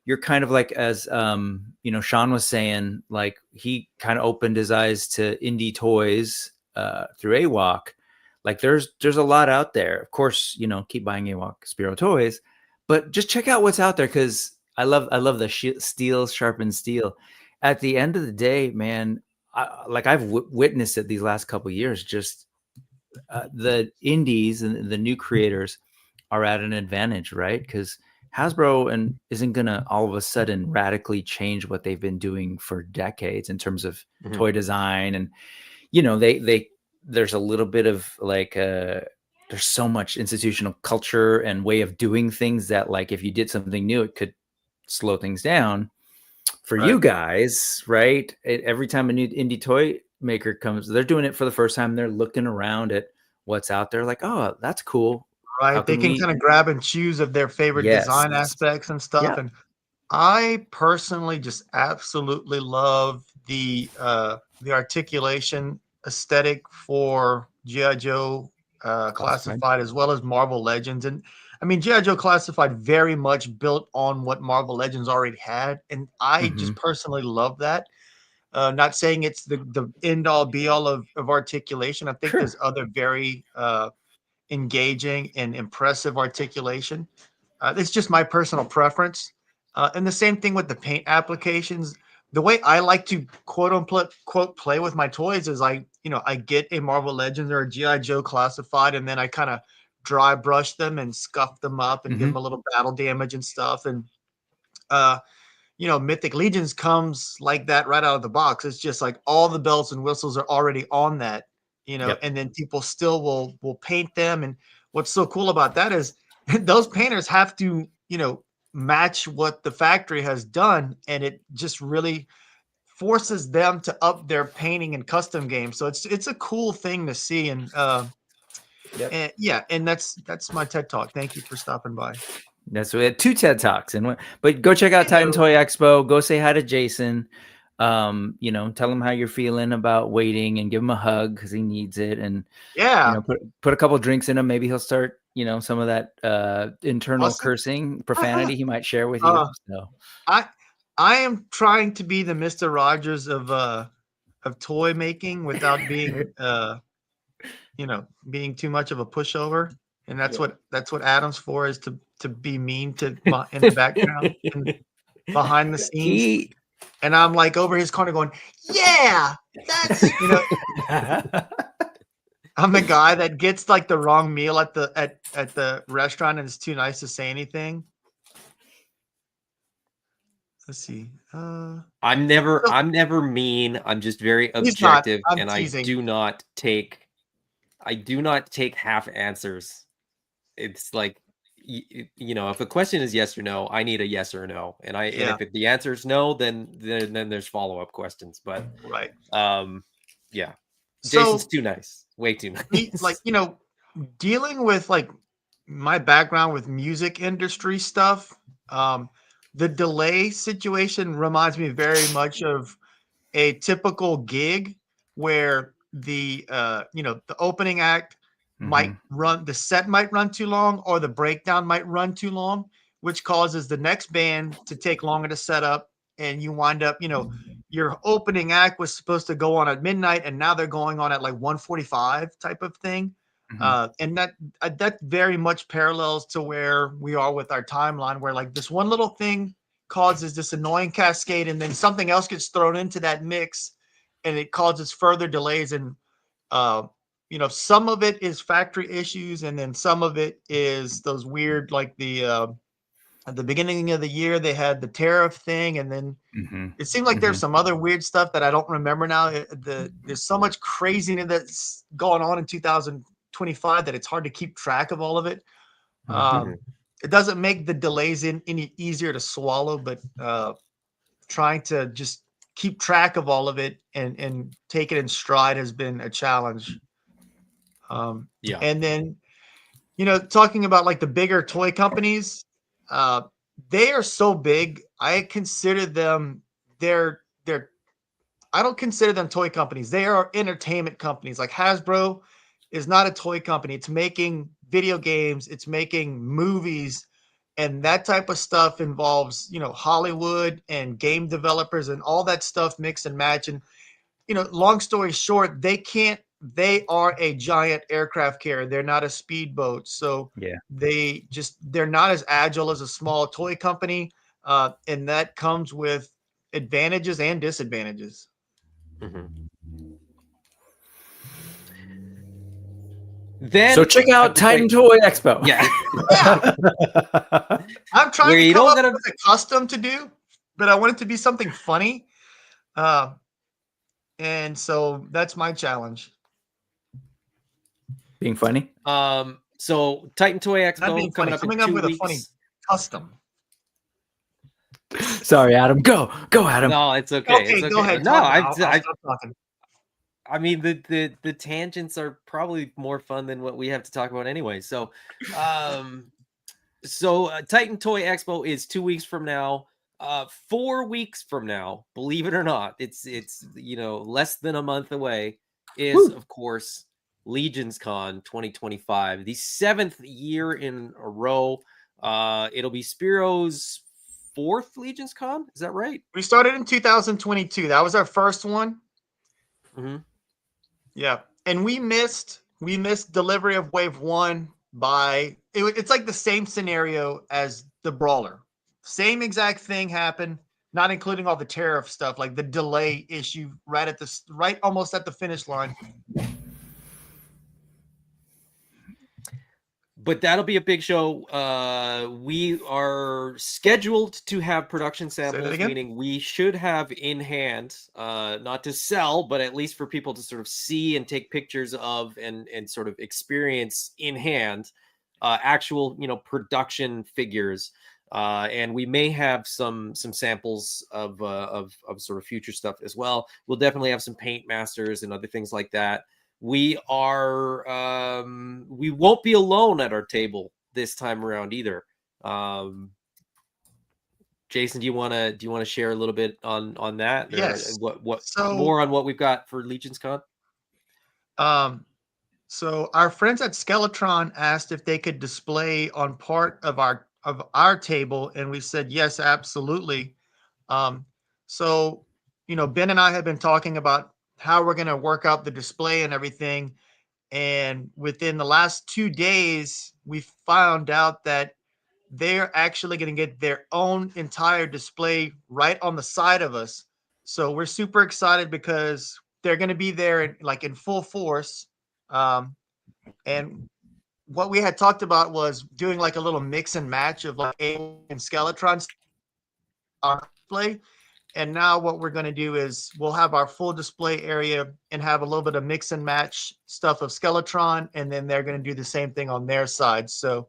Speaker 2: you're kind of like, as Sean was saying, like he kind of opened his eyes to indie toys through AWOC. Like there's a lot out there. Of course, keep buying AWOC Spiro toys, but just check out what's out there, because I love the steel sharpened steel. At the end of the day, man, I've witnessed it these last couple of years. Just the indies and the new creators are at an advantage, right? Because Hasbro isn't gonna all of a sudden radically change what they've been doing for decades in terms of toy design, and there's a little bit of like there's so much institutional culture and way of doing things that, like, if you did something new, it could slow things down. For you guys, right? Every time a new indie toy maker comes, they're doing it for the first time. They're looking around at what's out there, like, oh, that's cool.
Speaker 3: Right. They can kind of grab and choose of their favorite design aspects and stuff. And I personally just absolutely love the articulation aesthetic for G.I. Joe Classified, as well as Marvel Legends. And I mean, G.I. Joe Classified very much built on what Marvel Legends already had. And I just personally love that. Not saying it's the end all be all of articulation. I think there's other very engaging and impressive articulation. It's just my personal preference. And the same thing with the paint applications. The way I like to quote unquote play with my toys is I get a Marvel Legends or a G.I. Joe Classified, and then I kind of dry brush them and scuff them up and give them a little battle damage and stuff. And Mythic Legions comes like that right out of the box. It's just like all the bells and whistles are already on that, and then people still will paint them. And what's so cool about that is those painters have to, match what the factory has done, and it just really forces them to up their painting and custom game. So it's a cool thing to see. And and that's my TED Talk. Thank you for stopping by.
Speaker 2: That's we had 2 TED Talks, but go check out Titan Toy Expo. Go say hi to Jason. Tell him how you're feeling about waiting, and give him a hug because he needs it. And put a couple drinks in him. Maybe he'll start some of that internal cursing, profanity he might share with you. So
Speaker 3: I am trying to be the Mr. Rogers of toy making without being being too much of a pushover. And that's what Adam's for, is to be mean to in the background and behind the scenes. And I'm like over his corner going, yeah, that's I'm the guy that gets like the wrong meal at the restaurant and is too nice to say anything. Let's see.
Speaker 1: I'm never mean. I'm just very objective, and
Speaker 3: teasing.
Speaker 1: I do not take half answers. It's like, if a question is yes or no, I need a yes or no, and and if the answer is no, then there's follow-up questions. But Jason's too nice, way too nice.
Speaker 3: Like, dealing with like my background with music industry stuff, the delay situation reminds me very much of a typical gig where the opening act might run, the set might run too long, or the breakdown might run too long, which causes the next band to take longer to set up. And you wind up, your opening act was supposed to go on at midnight, and now they're going on at like 1:45 type of thing. And that very much parallels to where we are with our timeline, where like this one little thing causes this annoying cascade, and then something else gets thrown into that mix, and it causes further delays. And some of it is factory issues, and then some of it is those weird, like at the beginning of the year, they had the tariff thing, and then it seemed like there's some other weird stuff that I don't remember now. There's so much craziness that's going on in 2025 that it's hard to keep track of all of it. It doesn't make the delays any easier to swallow, but trying to just keep track of all of it and take it in stride has been a challenge. And then, talking about like the bigger toy companies, they are so big. I consider them I don't consider them toy companies. They are entertainment companies. Like Hasbro is not a toy company. It's making video games, it's making movies, and that type of stuff involves, Hollywood and game developers and all that stuff mix and match. And, long story short, they are a giant aircraft carrier. They're not a speedboat. So
Speaker 2: Yeah.
Speaker 3: they're not as agile as a small toy company. And that comes with advantages and disadvantages.
Speaker 1: Then
Speaker 2: So check out Titan Toy Expo.
Speaker 1: Yeah.
Speaker 3: I'm trying
Speaker 1: Where
Speaker 3: to
Speaker 1: you
Speaker 3: come
Speaker 1: don't
Speaker 3: up
Speaker 1: gotta-
Speaker 3: with a custom to do, but I want it to be something funny. And so that's my challenge.
Speaker 2: Being funny.
Speaker 1: So Titan Toy
Speaker 3: Not
Speaker 1: Expo
Speaker 3: being
Speaker 1: coming
Speaker 3: funny,
Speaker 1: up in 2
Speaker 3: with
Speaker 1: weeks.
Speaker 3: a funny custom.
Speaker 2: Sorry, Adam. Go, Adam.
Speaker 1: No, it's okay.
Speaker 3: Okay,
Speaker 1: It's okay.
Speaker 3: go ahead.
Speaker 1: No,
Speaker 3: I'll stop talking.
Speaker 1: I mean the tangents are probably more fun than what we have to talk about anyway. So, Titan Toy Expo is 2 weeks from now. 4 weeks from now, believe it or not, it's less than a month away. Is of course Legions Con 2025, the 7th year in a row. It'll be Spiro's 4th Legions Con. Is that right?
Speaker 3: We started in 2022. That was our first one. Yeah, and we missed delivery of Wave 1 by it's like the same scenario as the Brawler. Same exact thing happened, not including all the tariff stuff, like the delay issue right almost at the finish line.
Speaker 1: But that'll be a big show. We are scheduled to have production samples, meaning we should have in hand, not to sell, but at least for people to sort of see and take pictures of and sort of experience in hand, actual, production figures. And we may have some samples of sort of future stuff as well. We'll definitely have some paint masters and other things like that. We won't be alone at our table this time around either. Jason, do you want to share a little bit on that?
Speaker 3: Yes.
Speaker 1: What more on what we've got for Legions Con?
Speaker 3: So our friends at Skeletron asked if they could display on part of our table, and we said yes, absolutely. So Ben and I have been talking about how we're going to work out the display and everything. And within the last 2 days, we found out that they're actually going to get their own entire display right on the side of us. So we're super excited because they're going to be there in full force. And what we had talked about was doing like a little mix and match of like Alien and Skeletron on display. And now what we're going to do is we'll have our full display area and have a little bit of mix and match stuff of Skeletron. And then they're going to do the same thing on their side. So,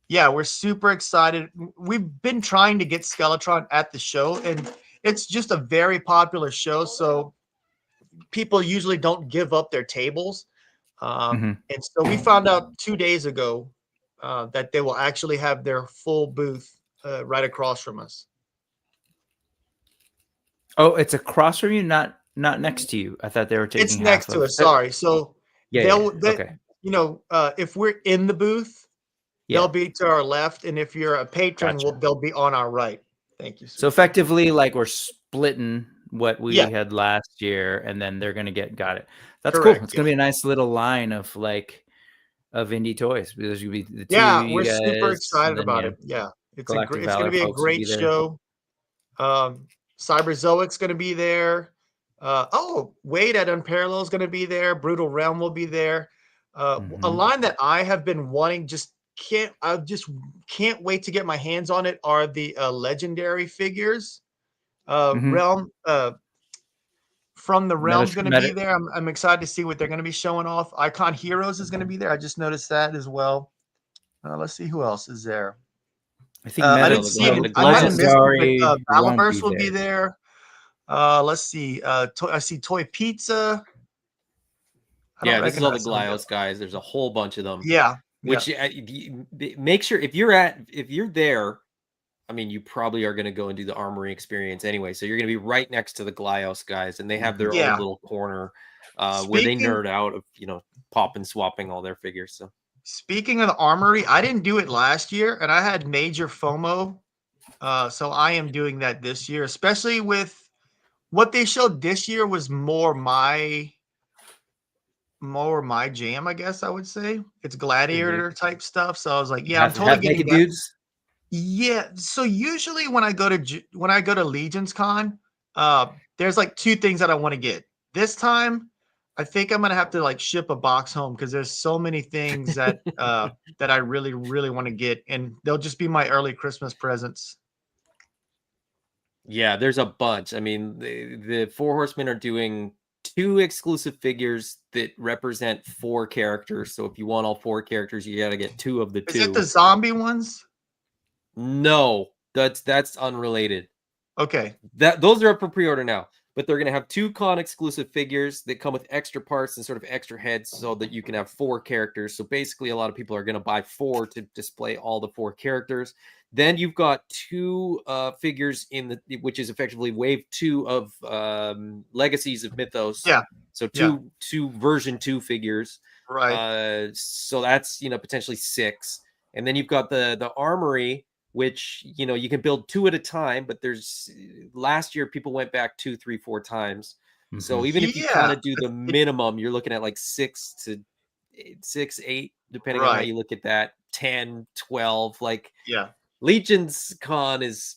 Speaker 3: yeah, we're super excited. We've been trying to get Skeletron at the show, and it's just a very popular show. So people usually don't give up their tables. And so we found out 2 days ago that they will actually have their full booth right across from us.
Speaker 2: Oh, it's across from you, not next to you. I thought they were taking.
Speaker 3: It's next to us. Sorry. So
Speaker 2: okay.
Speaker 3: If we're in the booth, they'll be to our left, and if you're a patron, they'll be on our right. Thank you, sir.
Speaker 2: So effectively, like we're splitting what we had last year, and then they're gonna got it. That's correct. Cool. It's gonna be a nice little line of indie toys. There's gonna be the two
Speaker 3: we're super excited about it. Yeah, it's gonna be a great show. Cyberzoic's going to be there. Wade at Unparalleled is going to be there. Brutal Realm will be there. A line that I have been wanting, I just can't wait to get my hands on it, are the legendary figures. Realm from the Realm's going to be there. I'm excited to see what they're going to be showing off. Icon Heroes is going to be there. I just noticed that as well. Let's see who else is there.
Speaker 2: I think
Speaker 3: Balaverse will be there. Let's see. I see Toy Pizza.
Speaker 1: This is all the Glios guys. There's a whole bunch of them.
Speaker 3: Yeah.
Speaker 1: Which make sure if you're there, I mean, you probably are going to go and do the armory experience anyway. So you're going to be right next to the Glyos guys, and they have their
Speaker 3: Yeah.
Speaker 1: own little corner where they
Speaker 3: Speaking
Speaker 1: nerd out of, popping, swapping all their figures. So
Speaker 3: speaking of the armory, I didn't do it last year, and I had major FOMO. So I am doing that this year, especially with what they showed this year was more my jam, I guess I would say. It's gladiator type stuff. So I was like, yeah, I'm totally getting
Speaker 2: naked
Speaker 3: that.
Speaker 2: dudes.
Speaker 3: Yeah. So usually when I go to Legions Con, there's like two things that I want to get. This time, I think I'm gonna have to like ship a box home because there's so many things that that I really, really want to get, and they'll just be my early Christmas presents.
Speaker 1: yeah, there's a bunch. I mean, the Four Horsemen are doing 2 exclusive figures that represent 4 characters. So if you want all 4 characters, you got to get 2 of the 2.
Speaker 3: Is it the zombie ones?
Speaker 1: No, that's unrelated.
Speaker 3: Okay.
Speaker 1: Those are up for pre-order now, but they're going to have 2 con exclusive figures that come with extra parts and sort of extra heads so that you can have 4 characters. So basically, a lot of people are going to buy 4 to display all the 4 characters. Then you've got 2 figures which is effectively wave 2 of Legacies of Mythos.
Speaker 3: Yeah.
Speaker 1: So two version 2 figures.
Speaker 3: Right.
Speaker 1: So that's potentially 6, and then you've got the armory, which you can build 2 at a time. But there's last year people went back 2, 3, 4 times. Mm-hmm. So even if you kind of do the minimum, you're looking at like 6, 8, depending on how you look at that. 10, 12, like Legions Con is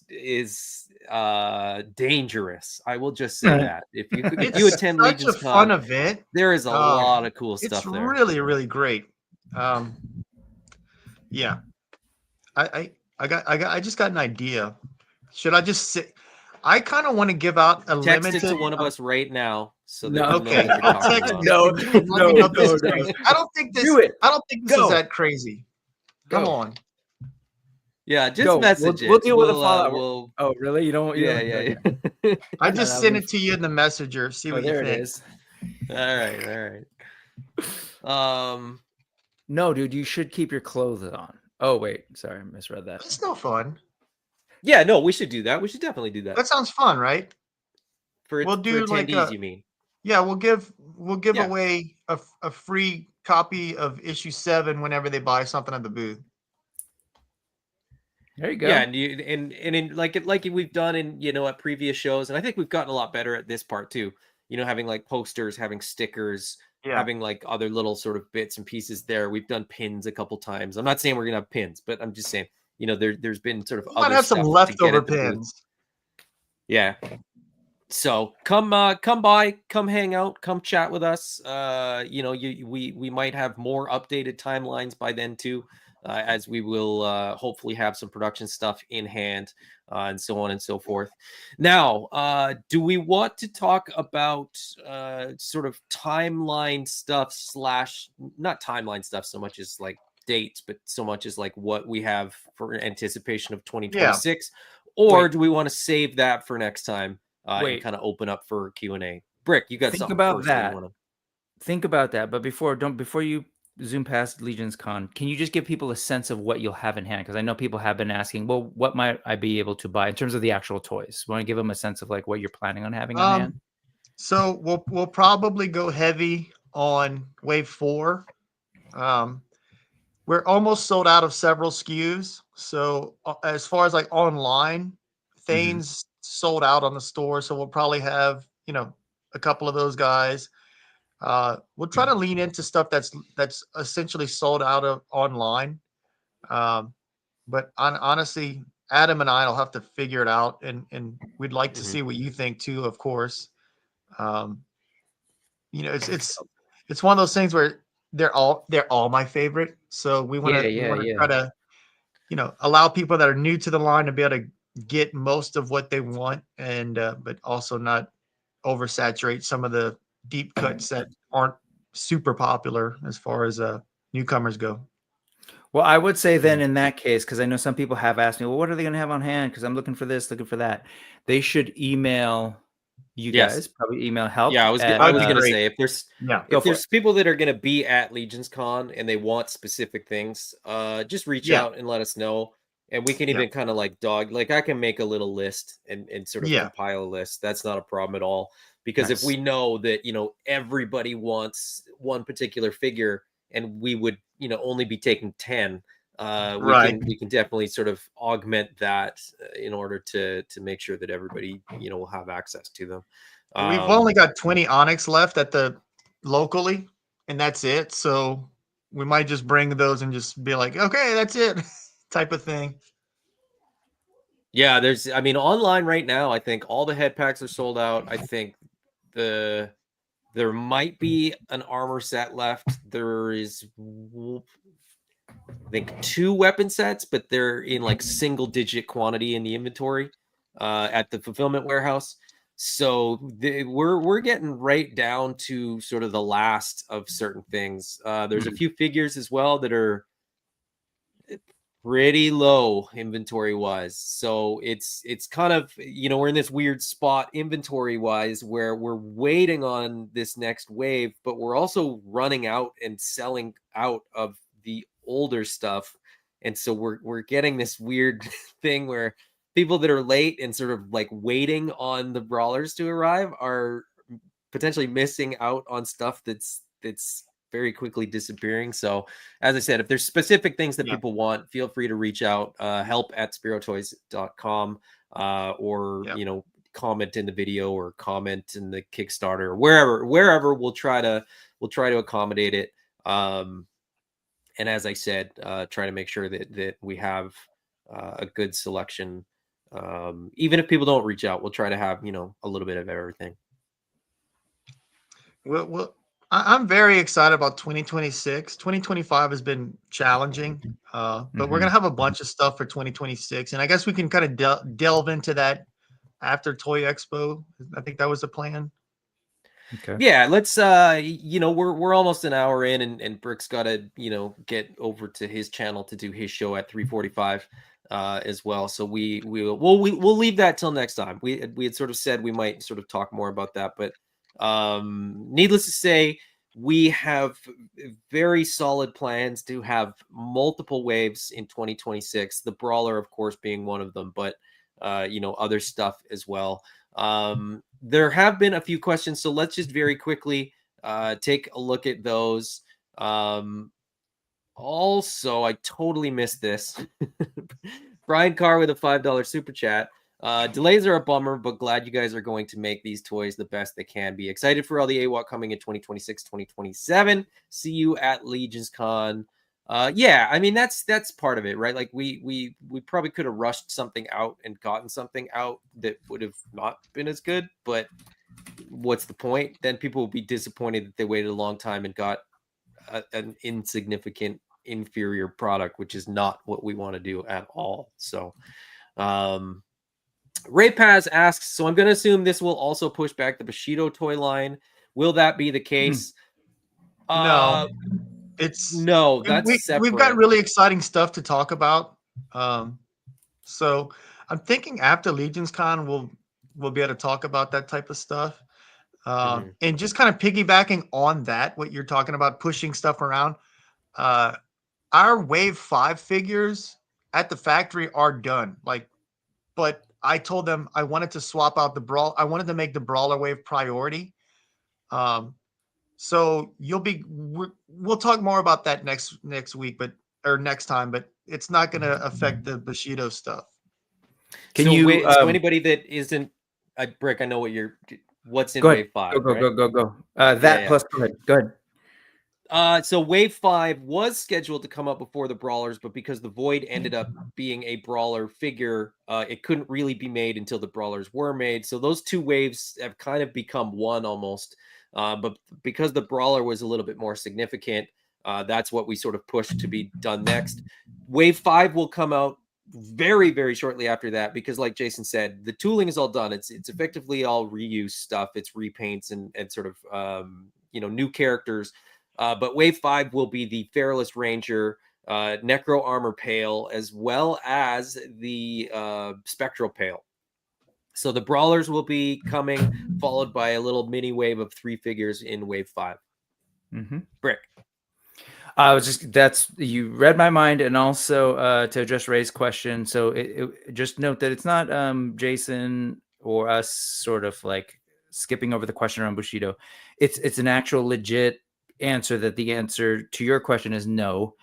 Speaker 1: dangerous. I will just say that. If you attend Legions Con,
Speaker 3: fun event.
Speaker 1: There is a lot of cool stuff there.
Speaker 3: It's really, really great. Yeah. I just got an idea. Should I just sit? I kind of want to give out a
Speaker 1: text
Speaker 3: limited.
Speaker 1: It to one of us right now. So
Speaker 3: no, okay.
Speaker 1: I'll text
Speaker 3: no. I don't think this. I don't think this is that crazy. Come on.
Speaker 1: Yeah, just message it.
Speaker 2: We'll deal with the fallout. Oh, really? You don't?
Speaker 1: Yeah.
Speaker 3: I just sent it to you in the messenger. See what you think. There it is.
Speaker 1: All right.
Speaker 2: No, dude, you should keep your clothes on. Oh, wait. Sorry, I misread that.
Speaker 3: It's no fun.
Speaker 1: Yeah, no, we should do that. We should definitely do that.
Speaker 3: That sounds fun, right?
Speaker 1: We'll do for attendees, you mean?
Speaker 3: Yeah, we'll give away a free copy of issue 7 whenever they buy something at the booth.
Speaker 2: There you go.
Speaker 1: Yeah, and in like we've done in at previous shows, and I think we've gotten a lot better at this part too. Having like posters, having stickers, having like other little sort of bits and pieces there. We've done pins a couple times. I'm not saying we're gonna have pins, but I'm just saying there's been sort of
Speaker 3: we might have some leftover pins.
Speaker 1: Yeah. So come by, come hang out, come chat with us. We might have more updated timelines by then too. As we will hopefully have some production stuff in hand and so on and so forth. Now, do we want to talk about sort of timeline stuff / not timeline stuff so much as like dates, but so much as like what we have for anticipation of 2026? Or do we want to save that for next time and kind of open up for Q&A? Brick, you got something
Speaker 2: about that. Think about that. But before you zoom past Legions Con, can you just give people a sense of what you'll have in hand? Because I know people have been asking, well, what might I be able to buy in terms of the actual toys? Want to give them a sense of like what you're planning on having in hand?
Speaker 3: So we'll probably go heavy on wave 4. We're almost sold out of several SKUs. So as far as like online, Thane's sold out on the store. So we'll probably have a couple of those guys. We'll try to lean into stuff that's essentially sold out of online. But honestly, Adam and I will have to figure it out, and we'd like to see what you think too, of course. It's one of those things where they're all my favorite. So we want to try to, allow people that are new to the line to be able to get most of what they want, and but also not oversaturate some of the deep cuts that aren't super popular as far as newcomers go.
Speaker 2: Well, I would say then in that case, because I know some people have asked me, well, what are they going to have on hand? Because I'm looking for this, looking for that. They should email you guys, probably email help.
Speaker 1: Yeah, I was going to say, if there's people that are going to be at Legions Con and they want specific things, just reach out and let us know. And we can
Speaker 3: Yeah.
Speaker 1: even kind of like I can make a little list and sort of
Speaker 3: Yeah.
Speaker 1: compile a list. That's not a problem at all. Because if
Speaker 2: Nice.
Speaker 1: we know that, everybody wants one particular figure and we would, only be taking 10,
Speaker 3: Right.
Speaker 1: we can definitely sort of augment that in order to make sure that everybody, will have access to them.
Speaker 3: We've only got 20 Onyx left at the locally, and that's it. So we might just bring those and just be like, okay, that's it, type of thing.
Speaker 1: Yeah, online right now, I think all the head packs are sold out. I think there might be an armor set left. There is, I think, 2 weapon sets, but they're in like single digit quantity in the inventory at the fulfillment warehouse. So we're getting right down to sort of the last of certain things. There's a few figures as well that are pretty low inventory wise. So it's kind of, we're in this weird spot inventory wise where we're waiting on this next wave, but we're also running out and selling out of the older stuff. And so we're getting this weird thing where people that are late and sort of like waiting on the brawlers to arrive are potentially missing out on stuff that's very quickly disappearing. So as I said, if there's specific things that people want, feel free to reach out, help@spirotoys.com, or, comment in the video or comment in the Kickstarter or wherever we'll try to accommodate it. And as I said, try to make sure that we have a good selection. Even if people don't reach out, we'll try to have, a little bit of everything.
Speaker 3: Well, I'm very excited about 2026. 2025 has been challenging, but we're going to have a bunch of stuff for 2026. And I guess we can kind of delve into that after Toy Expo. I think that was the plan.
Speaker 2: Okay.
Speaker 1: Yeah, let's we're almost an hour in, and Brick's got to, get over to his channel to do his show at 3:45 as well. So we'll leave that till next time. We had sort of said we might sort of talk more about that, but needless to say, we have very solid plans to have multiple waves in 2026. The Brawler, of course, being one of them, but other stuff as well. There have been a few questions, so let's just very quickly take a look at those. Also, I totally missed this. Brian Carr with a $5 super chat. Delays are a bummer, but glad you guys are going to make these toys the best they can be. Excited for all the AWOC coming in 2026, 2027. See you at Legions Con. Yeah, I mean that's part of it, right? Like we probably could have rushed something out and gotten something out that would have not been as good, but what's the point? Then people will be disappointed that they waited a long time and got an insignificant, inferior product, which is not what we want to do at all. So Ray Paz asks, so I'm going to assume this will also push back the Bushido toy line. Will that be the case?
Speaker 3: No.
Speaker 1: No, that's separate.
Speaker 3: We've got really exciting stuff to talk about. So I'm thinking after Legions Con, we'll be able to talk about that type of stuff. And just kind of piggybacking on that, what you're talking about, pushing stuff around. Our Wave 5 figures at the factory are done. But I told them I wanted to swap out the Brawl. I wanted to make the Brawler Wave priority. So we'll talk more about that next week, or next time, but it's not going to affect the Bushido stuff.
Speaker 1: So anybody that isn't a Brick, I know what's in Wave 5.
Speaker 2: Go. Plus go ahead.
Speaker 1: So Wave 5 was scheduled to come up before the Brawlers, but because the Void ended up being a Brawler figure, it couldn't really be made until the Brawlers were made. So those two waves have kind of become one almost. But because the Brawler was a little bit more significant, that's what we sort of pushed to be done next. Wave 5 will come out very, very shortly after that, because like Jason said, the tooling is all done. It's effectively all reuse stuff. It's repaints and sort of, new characters. But Wave 5 will be the Feralus Ranger, Necro Armor Pale, as well as the Spectral Pale. So the Brawlers will be coming, followed by a little mini wave of 3 figures in Wave 5.
Speaker 2: Mm-hmm.
Speaker 1: Brick.
Speaker 2: I was just you read my mind, and also to address Ray's question. So just note that it's not Jason or us sort of like skipping over the question around Bushido. It's an actual legit answer that the answer to your question is no.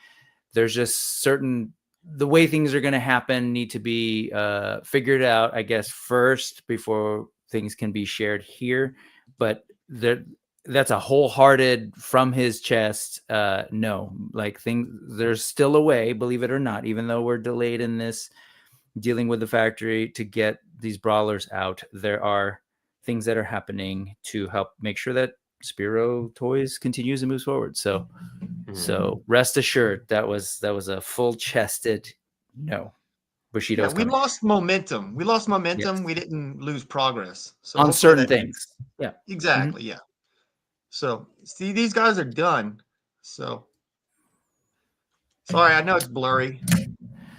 Speaker 2: There's just certain the way things are going to happen need to be figured out, I guess, first before things can be shared here. But that's a wholehearted from his chest no. Like there's still a way, believe it or not, even though we're delayed in this dealing with the factory to get these brawlers out, there are things that are happening to help make sure that Spiro Toys continues and moves forward. So so rest assured that was a full chested no. Bushido's
Speaker 3: we
Speaker 2: coming.
Speaker 3: lost momentum.
Speaker 2: Yes.
Speaker 3: We didn't lose progress. So
Speaker 2: On
Speaker 3: hopefully
Speaker 2: certain
Speaker 3: that
Speaker 2: things. Yeah.
Speaker 3: exactly. Yeah. So see, these guys are done. So sorry, I know it's blurry.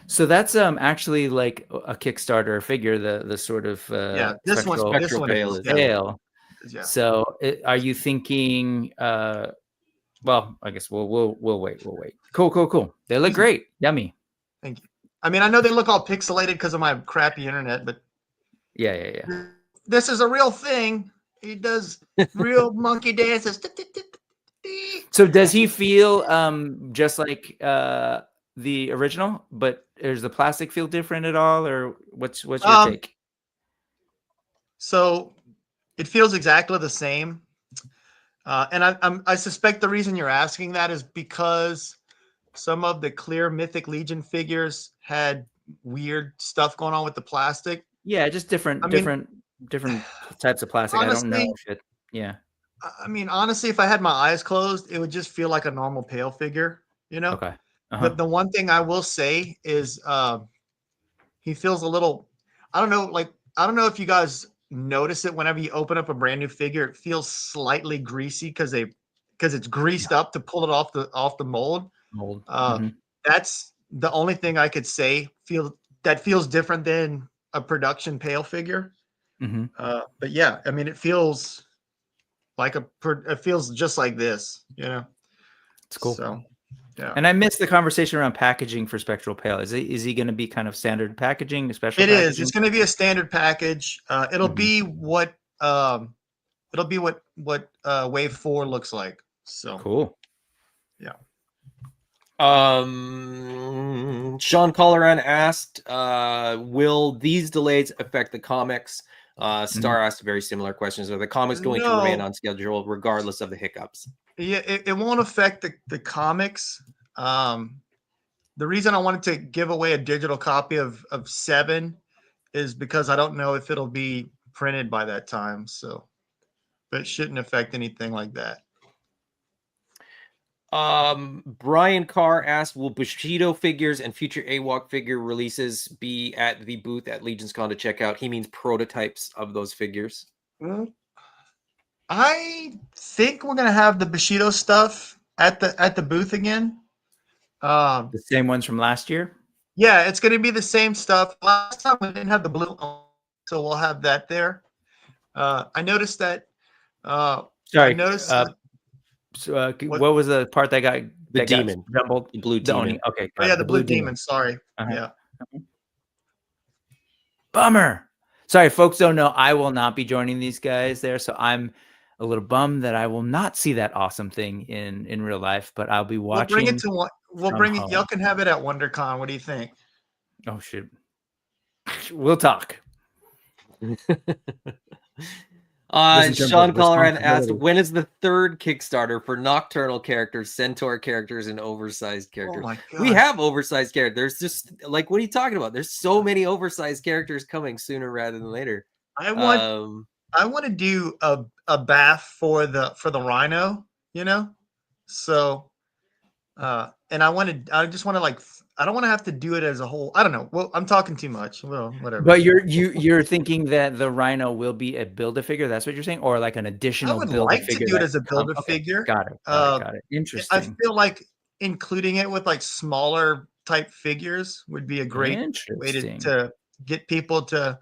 Speaker 2: So that's actually like a Kickstarter figure, the sort of
Speaker 3: Yeah, this one
Speaker 1: Spectral Veil
Speaker 3: is
Speaker 1: is
Speaker 2: veil.
Speaker 3: yeah.
Speaker 2: So are you thinking well, I guess we'll wait. Cool. They look great. Yummy.
Speaker 3: Thank you. I mean, I know they look all pixelated because of my crappy internet, but
Speaker 2: Yeah.
Speaker 3: this is a real thing. He does real monkey dances.
Speaker 2: So does he feel just like the original, but does the plastic feel different at all, or what's your take?
Speaker 3: So it feels exactly the same. And I suspect the reason you're asking that is because some of the clear Mythic Legion figures had weird stuff going on with the plastic.
Speaker 2: Yeah, just different types of plastic.
Speaker 3: Honestly,
Speaker 2: I don't know shit. Yeah.
Speaker 3: I mean, honestly, if I had my eyes closed, it would just feel like a normal pale figure, you know?
Speaker 2: Okay.
Speaker 3: The one thing I will say is he feels a little, I don't know if you guys notice it whenever you open up a brand new figure, it feels slightly greasy because it's greased up to pull it off the mold.
Speaker 2: Mold.
Speaker 3: That's the only thing I could say feels different than a production pale figure. But yeah, I mean, it feels just like this, you know.
Speaker 2: It's cool.
Speaker 3: So yeah.
Speaker 2: And I missed the conversation around packaging for Spectral Pale. Is he going to be kind of standard packaging, special?
Speaker 3: It is. It's going to be a standard package. It'll be what Wave 4 looks like. So
Speaker 2: cool.
Speaker 3: Yeah.
Speaker 1: Sean Colleran asked, will these delays affect the comics? Star asked very similar questions. Are the comics going to remain on schedule regardless of the hiccups?
Speaker 3: Yeah, it won't affect the comics. The reason I wanted to give away a digital copy of 7 is because I don't know if it'll be printed by that time. So, but it shouldn't affect anything like that.
Speaker 1: Brian Carr asked, will Bushido figures and future AWOC figure releases be at the booth at Legion's Con to check out? He means prototypes of those figures.
Speaker 3: I think we're gonna have the Bushido stuff at the booth again.
Speaker 2: The same ones from last year.
Speaker 3: Yeah, it's gonna be the same stuff. Last time we didn't have the blue, so we'll have that there. I noticed that.
Speaker 2: Sorry.
Speaker 3: I noticed.
Speaker 2: So, what was the part that got
Speaker 1: demon
Speaker 2: jumbled?
Speaker 1: The blue demon.
Speaker 2: Okay.
Speaker 3: Oh, yeah, the blue demon. Sorry. Yeah.
Speaker 2: Bummer. Sorry, folks don't know I will not be joining these guys there, so I'm a little bummed that I will not see that awesome thing in real life, but I'll be watching.
Speaker 3: We'll bring it to one. We'll bring it. Y'all can have it at WonderCon. What do you think?
Speaker 2: Oh shit. We'll talk.
Speaker 1: Sean Colleran asked, when is the third Kickstarter for Nocturnal characters, Centaur characters, and oversized characters?
Speaker 3: Oh my God.
Speaker 1: We have oversized characters. There's just like, what are you talking about? There's so many oversized characters coming sooner rather than later.
Speaker 3: I want to do a bath for the Rhino, you know. So, and I just want to I don't want to have to do it as a whole. I don't know. Well, I'm talking too much. Well, whatever.
Speaker 2: But you're thinking that the Rhino will be a Build-A-Figure? That's what you're saying, or like an additional?
Speaker 3: I would like to do it as a Build-A-Figure.
Speaker 2: Got it. Interesting.
Speaker 3: I feel like including it with like smaller type figures would be a great way to get people to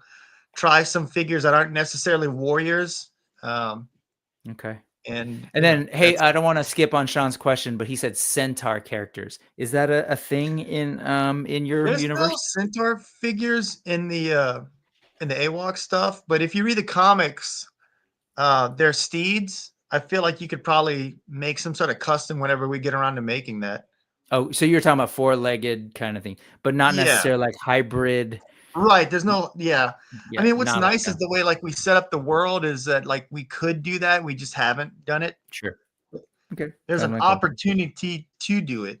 Speaker 3: try some figures that aren't necessarily warriors.
Speaker 2: Okay.
Speaker 3: And
Speaker 2: then, hey,
Speaker 3: that's-
Speaker 2: I don't want to skip on Sean's question, but he said centaur characters. Is that a thing in your
Speaker 3: there's
Speaker 2: universe?
Speaker 3: no centaur figures in the AWOC stuff, but if you read the comics, they're steeds. I feel like you could probably make some sort of custom whenever we get around to making that.
Speaker 2: Oh, so you're talking about four-legged kind of thing, but not
Speaker 3: Yeah.
Speaker 2: necessarily like hybrid.
Speaker 3: Right. There's no, yeah.
Speaker 2: Yeah,
Speaker 3: I mean, what's
Speaker 2: not
Speaker 3: nice
Speaker 2: like
Speaker 3: is the way like we set up the world is that like we could do that. We just haven't done it.
Speaker 2: sure. Okay.
Speaker 3: There's an
Speaker 2: Totally cool.
Speaker 3: opportunity to do it.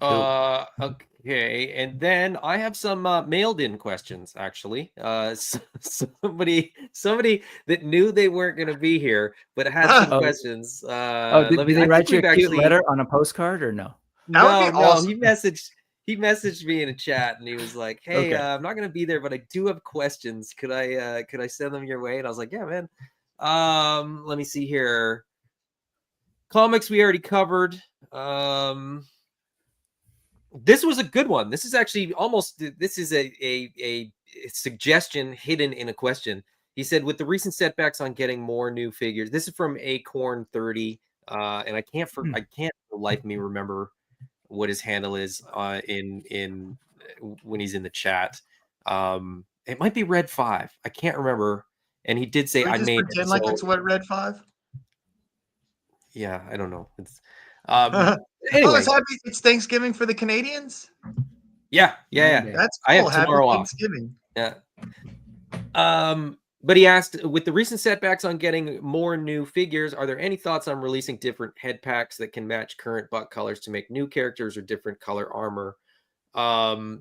Speaker 1: Okay, and then I have some mailed in questions actually. Somebody that knew they weren't going to be here but had some
Speaker 2: Oh.
Speaker 1: questions.
Speaker 2: Did
Speaker 1: I
Speaker 2: they
Speaker 1: think
Speaker 2: write you
Speaker 1: we've
Speaker 2: a cute letter on a postcard or no?
Speaker 3: That would be awesome.
Speaker 1: He messaged me in a chat and he was like, "Hey,
Speaker 2: Okay.
Speaker 1: I'm not going to be there, but I do have questions. Could I send them your way?" And I was like, "Yeah, man." Let me see here. Comics we already covered. This was a good one. This is actually this is a suggestion hidden in a question. He said, with the recent setbacks on getting more new figures, this is from Acorn 30, and I can't for the life of me remember what his handle is in when he's in the chat. It might be Red 5. I can't remember. And he did say
Speaker 3: Can we
Speaker 1: I
Speaker 3: just
Speaker 1: made
Speaker 3: pretend
Speaker 1: it,
Speaker 3: like
Speaker 1: so-
Speaker 3: it's what Red 5?
Speaker 1: Yeah, I don't know. It's
Speaker 3: Oh,
Speaker 1: anyway.
Speaker 3: it's Thanksgiving for the Canadians.
Speaker 1: Yeah.
Speaker 3: That's cool.
Speaker 1: I have
Speaker 3: Happy
Speaker 1: tomorrow off.
Speaker 3: Thanksgiving.
Speaker 1: Yeah. But he asked, with the recent setbacks on getting more new figures, are there any thoughts on releasing different head packs that can match current buck colors to make new characters or different color armor?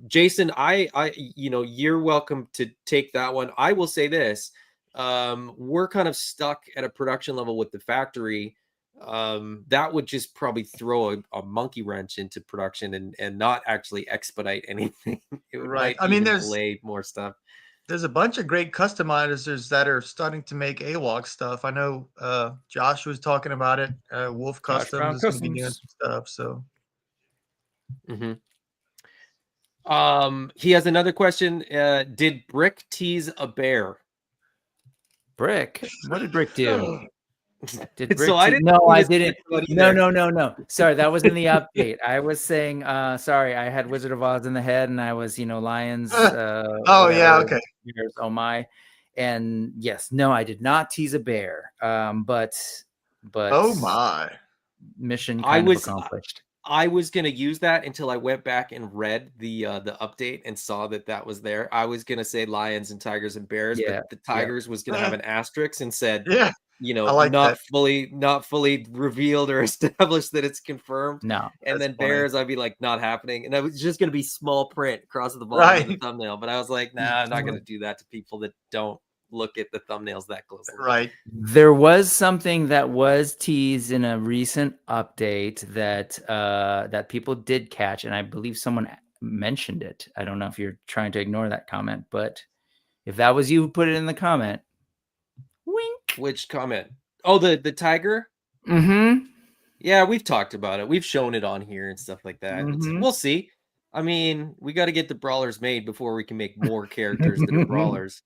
Speaker 1: Jason, I you're welcome to take that one. I will say this. We're kind of stuck at a production level with the factory. That would just probably throw a monkey wrench into production and not actually expedite anything. It
Speaker 3: Right.
Speaker 1: might
Speaker 3: I mean,
Speaker 1: even
Speaker 3: there's
Speaker 1: delay more stuff.
Speaker 3: a bunch of great customizers that are starting to make AWOC stuff. I know Josh was talking about it. Wolf
Speaker 2: Josh Brown
Speaker 3: Customs is going to be doing
Speaker 2: Customs.
Speaker 3: some stuff. So
Speaker 1: He has another question. Did Brick tease a bear?
Speaker 2: Brick? What did Brick do? Did Brick
Speaker 1: So I didn't.
Speaker 2: No,
Speaker 1: see
Speaker 2: I
Speaker 1: this
Speaker 2: didn't.
Speaker 1: question either.
Speaker 2: No. Sorry, that was in the update. I was saying, sorry, I had Wizard of Oz in the head, and I was, Lions.
Speaker 3: oh yeah, okay.
Speaker 2: Oh my, and yes, no, I did not tease a bear. But
Speaker 3: Oh my.
Speaker 2: mission
Speaker 1: I
Speaker 2: kind
Speaker 1: was-
Speaker 2: of accomplished.
Speaker 1: I was gonna use that until I went back and read the update and saw that was there. I was gonna say lions and tigers and bears,
Speaker 2: Yeah,
Speaker 1: but the tigers was gonna have an asterisk and said,
Speaker 3: Yeah. I like
Speaker 1: not
Speaker 3: that.
Speaker 1: fully revealed or established that it's confirmed.
Speaker 2: No,
Speaker 1: And
Speaker 3: That's
Speaker 1: then
Speaker 3: funny.
Speaker 1: bears, I'd be like, not happening. And it was just gonna be small print across the bottom of the
Speaker 3: Right.
Speaker 1: thumbnail. But I was like, nah, I'm not gonna do that to people that don't look at the thumbnails that closely.
Speaker 3: Right.
Speaker 2: there was something that was teased in a recent update that that people did catch, and I believe someone mentioned it. I don't know if you're trying to ignore that comment, but if that was you who put it in the comment, wink.
Speaker 1: Which comment? Oh, the tiger?
Speaker 2: Mm-hmm.
Speaker 1: Yeah, we've talked about it. We've shown it on here and stuff like that.
Speaker 2: Mhm.
Speaker 1: We'll see. I mean, we got to get the brawlers made before we can make more characters that are brawlers.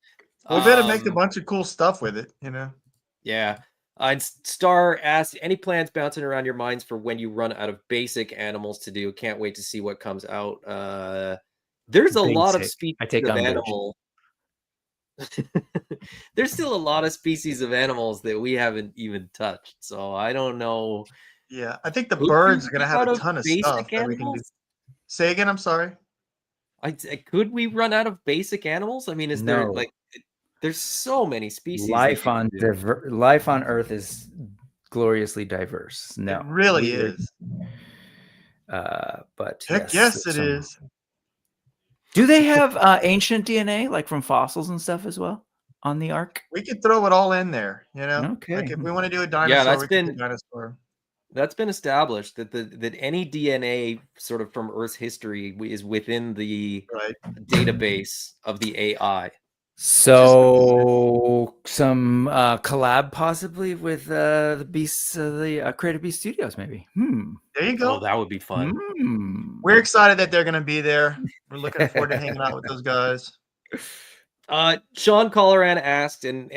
Speaker 3: We better make a
Speaker 1: Um,
Speaker 3: bunch of cool stuff with it,
Speaker 1: Yeah. And Star asked, any plans bouncing around your minds for when you run out of basic animals to do? Can't wait to see what comes out. There's a lot of
Speaker 2: Basic.
Speaker 1: species
Speaker 2: I take
Speaker 1: of
Speaker 2: umbrage.
Speaker 1: animal. There's still a lot of species of animals that we haven't even touched. So I don't know.
Speaker 3: Yeah. I think the
Speaker 1: Could
Speaker 3: birds
Speaker 1: we
Speaker 3: are going to
Speaker 1: run
Speaker 3: have
Speaker 1: out
Speaker 3: a
Speaker 1: of
Speaker 3: ton of
Speaker 1: basic
Speaker 3: stuff that we can do.
Speaker 1: animals?
Speaker 3: Say again. I'm sorry.
Speaker 1: Could we run out of basic animals? I mean, is there
Speaker 2: No.
Speaker 1: like there's so many species. that
Speaker 2: Life
Speaker 1: you
Speaker 2: on
Speaker 1: can do.
Speaker 2: life on Earth is gloriously diverse. No,
Speaker 3: It really
Speaker 2: we are-
Speaker 3: is.
Speaker 2: But
Speaker 3: Heck yes, it
Speaker 2: some-
Speaker 3: is.
Speaker 2: Do they have ancient DNA like from fossils and stuff as well on the Ark?
Speaker 3: We could throw it all in there, Like
Speaker 2: Okay.
Speaker 3: if we want to do a dinosaur,
Speaker 1: that's
Speaker 3: we can do
Speaker 1: been-
Speaker 3: dinosaur.
Speaker 1: That's been established that any DNA sort of from Earth's history is within the
Speaker 3: Right.
Speaker 1: database of the AI.
Speaker 2: So some collab possibly with the Beasts, the Creative Beast Studios, maybe.
Speaker 3: There you go.
Speaker 1: Oh, that would be fun.
Speaker 2: Hmm.
Speaker 3: We're excited that they're going to be there. We're looking forward to hanging out with those guys.
Speaker 1: Sean Colleran asked, and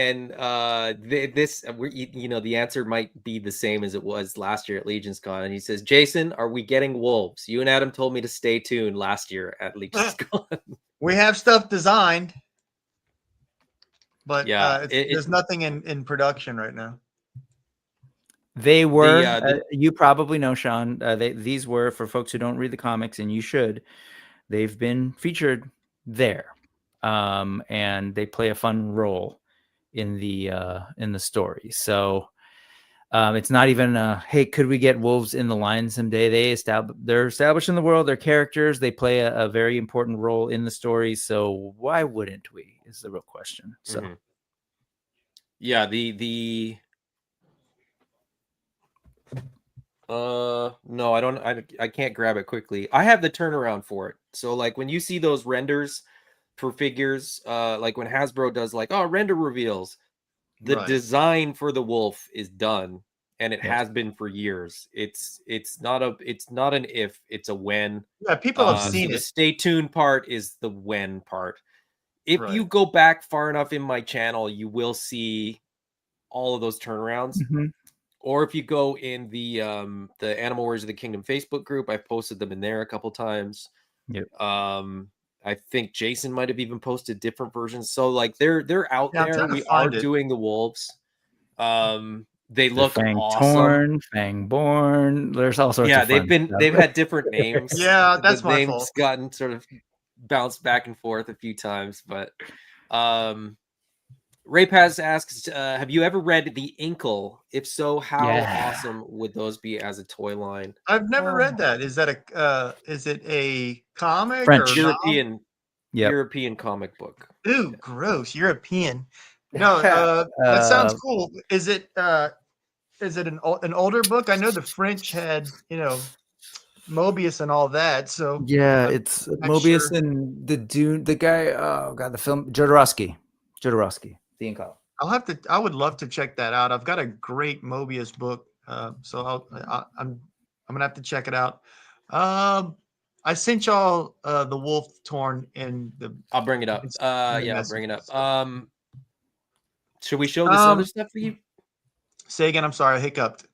Speaker 1: this the answer might be the same as it was last year at Legion's Con, and he says, Jason, are we getting wolves? You and Adam told me to stay tuned last year at Legion's Con.
Speaker 3: We have stuff designed, but
Speaker 1: Yeah,
Speaker 3: there's nothing in production right now.
Speaker 2: They were, you probably know, Sean, these were, for folks who don't read the comics, and you should, they've been featured there. And they play a fun role in the story. So it's not even hey, could we get wolves in the line someday? They're established in the world, they're characters, they play a very important role in the story. So why wouldn't we is the real question. So
Speaker 1: yeah, the no, I can't grab it quickly. I have the turnaround for it. So like when you see those renders for figures, like when Hasbro does like, oh, render reveals, the design for the wolf is done, and it has been for years. It's not an if, it's a when.
Speaker 3: Yeah, people have seen
Speaker 1: so
Speaker 3: it.
Speaker 1: The stay tuned part is the when part. If you go back far enough in my channel, you will see all of those turnarounds. Or if you go in the Animal Warriors of the Kingdom Facebook group, I've posted them in there a couple times. I think Jason might have even posted different versions. So like they're out there. We are doing the wolves. They look
Speaker 2: Fang
Speaker 1: awesome.
Speaker 2: Torn, Fangborn. There's all sorts of
Speaker 1: they've had different names.
Speaker 3: Yeah, that's my
Speaker 1: names
Speaker 3: fault.
Speaker 1: Gotten sort of bounced back and forth a few times, but Ray Paz asks, have you ever read The Inkle? If so, how awesome would those be as a toy line?
Speaker 3: I've never read that. Is that is it a comic?
Speaker 2: French.
Speaker 3: Or
Speaker 1: European comic book.
Speaker 3: Ooh, gross. European. No, that sounds cool. Is it an older book? I know the French had, Mobius and all that. So
Speaker 2: yeah, it's Mobius and the guy. Oh god, the film Jodorowsky, The Inkle.
Speaker 3: I would love to check that out. I've got a great Mobius book, so I'm gonna have to check it out. I sent y'all the Wolf Torn in the.
Speaker 1: I'll bring it up. I'll bring it up. Should we show this other stuff for you?
Speaker 3: Say again. I'm sorry, I hiccuped.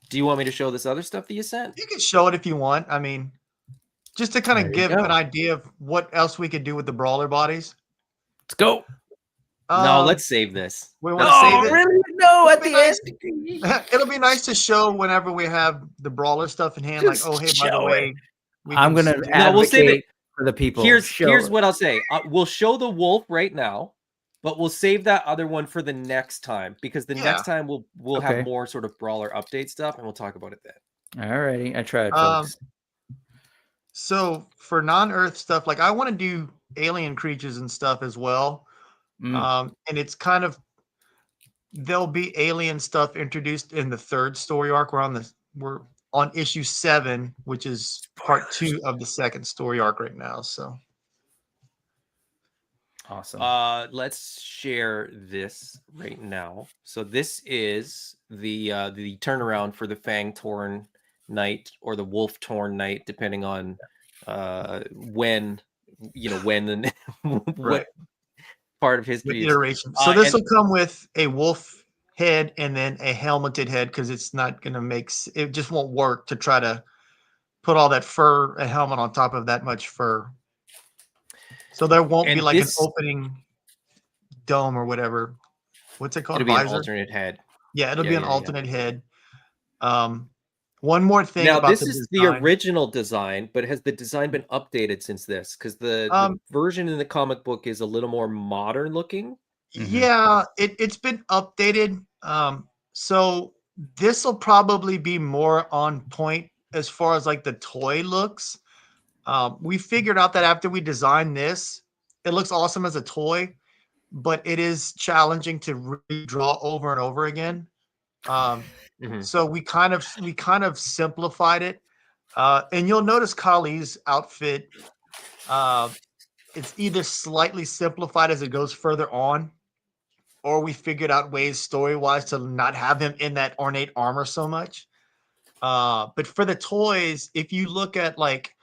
Speaker 1: Do you want me to show this other stuff that you sent?
Speaker 3: You can show it if you want. I mean, just to kind of give an idea of what else we could do with the brawler bodies.
Speaker 2: Let's go.
Speaker 1: No, let's save this.
Speaker 3: We want to save it.
Speaker 2: Really? No, at the end.
Speaker 3: It'll be nice to show whenever we have the brawler stuff in hand.
Speaker 2: Just
Speaker 3: like, oh, hey, by the way,
Speaker 2: I'm going to advocate
Speaker 1: we'll save it
Speaker 2: for the people.
Speaker 1: Here's what I'll say. We'll show the wolf right now, but we'll save that other one for the next time, because the next time we'll have more sort of brawler update stuff, and we'll talk about it then.
Speaker 2: All righty. I tried, folks.
Speaker 3: So for non-Earth stuff, like I want to do alien creatures and stuff as well. And it's kind of, there'll be alien stuff introduced in the third story arc. We're on issue 7, which is part 2 of the second story arc right now. So
Speaker 2: awesome.
Speaker 1: Let's share this right now. So this is the turnaround for the Fang Torn Knight or the Wolf Torn Knight, depending on when and what part of history
Speaker 3: iteration. So this will come with a wolf head and then a helmeted head, because it's not going to it just won't work to try to put all that fur, a helmet on top of that much fur. So there won't be like an opening dome or whatever. What's it called?
Speaker 1: It'll be an alternate head.
Speaker 3: Yeah, it'll be an alternate head. One more thing.
Speaker 1: Now, this is the original design, but has the design been updated since this? Because the version in the comic book is a little more modern looking.
Speaker 3: Yeah, it's been updated. So this will probably be more on point as far as like the toy looks. We figured out that after we designed this, it looks awesome as a toy, but it is challenging to redraw over and over again. So we kind of simplified it, and you'll notice Kali's outfit. It's either slightly simplified as it goes further on, or we figured out ways story-wise to not have him in that ornate armor so much. But for the toys, if you look at like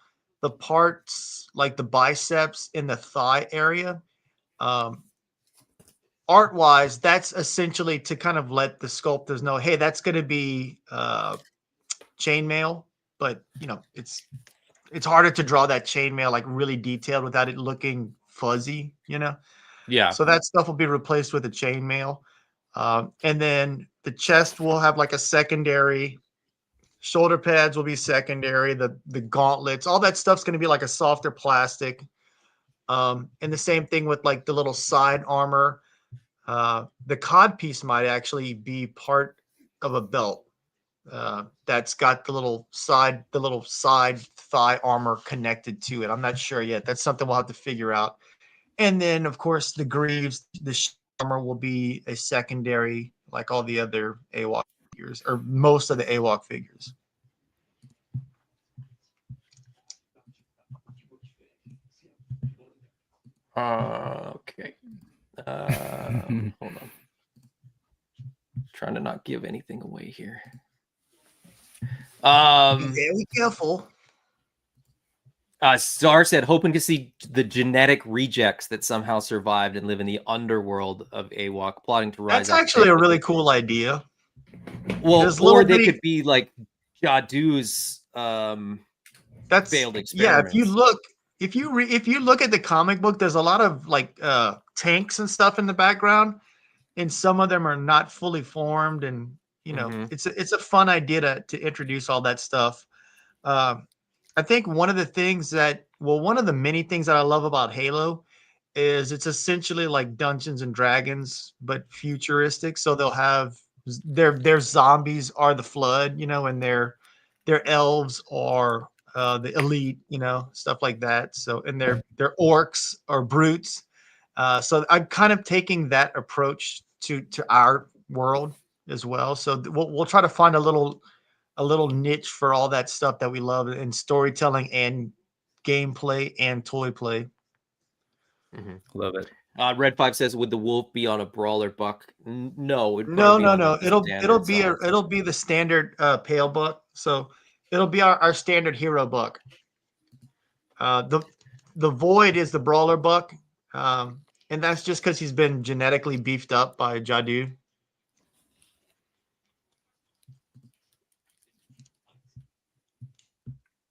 Speaker 3: the parts, like the biceps in the thigh area, Art wise, that's essentially to kind of let the sculptors know, hey, that's going to be chainmail, but you know, it's harder to draw that chainmail like really detailed without it looking fuzzy, you know.
Speaker 1: Yeah.
Speaker 3: So that stuff will be replaced with a chainmail, and then the chest will have like a secondary. Shoulder pads will be secondary. The gauntlets, all that stuff's going to be like a softer plastic. And the same thing with like the little side armor. The cod piece might actually be part of a belt that's got the little side thigh armor connected to it. I'm not sure yet. That's something we'll have to figure out. And then, of course, the greaves, the armor will be a secondary, like all the other AWOC figures, or most of the AWOC figures.
Speaker 1: Okay. Hold on. Trying to not give anything away here.
Speaker 3: Be careful.
Speaker 1: Star said, hoping to see the genetic rejects that somehow survived and live in the underworld of AWOC, plotting to rise.
Speaker 3: That's actually a really cool idea.
Speaker 1: Well, or they could be like Jadu's
Speaker 3: that's
Speaker 1: failed experiments.
Speaker 3: Yeah, if you look at the comic book, there's a lot of like tanks and stuff in the background, and some of them are not fully formed, and you know, it's a fun idea to introduce all that stuff. I think one of the many things that I love about Halo is it's essentially like Dungeons and Dragons, but futuristic. So they'll have their zombies are the Flood, you know, and their elves are the elite, you know, stuff like that. So, and their orcs are brutes. So I'm kind of taking that approach to our world as well. So we'll try to find a little niche for all that stuff that we love in storytelling and gameplay and toy play.
Speaker 2: Love it.
Speaker 1: Red 5 says, would the wolf be on a brawler buck? No.
Speaker 3: No. It'll be the standard pale buck. So it'll be our standard hero buck. The Void is the brawler buck. And that's just because he's been genetically beefed up by Jadu.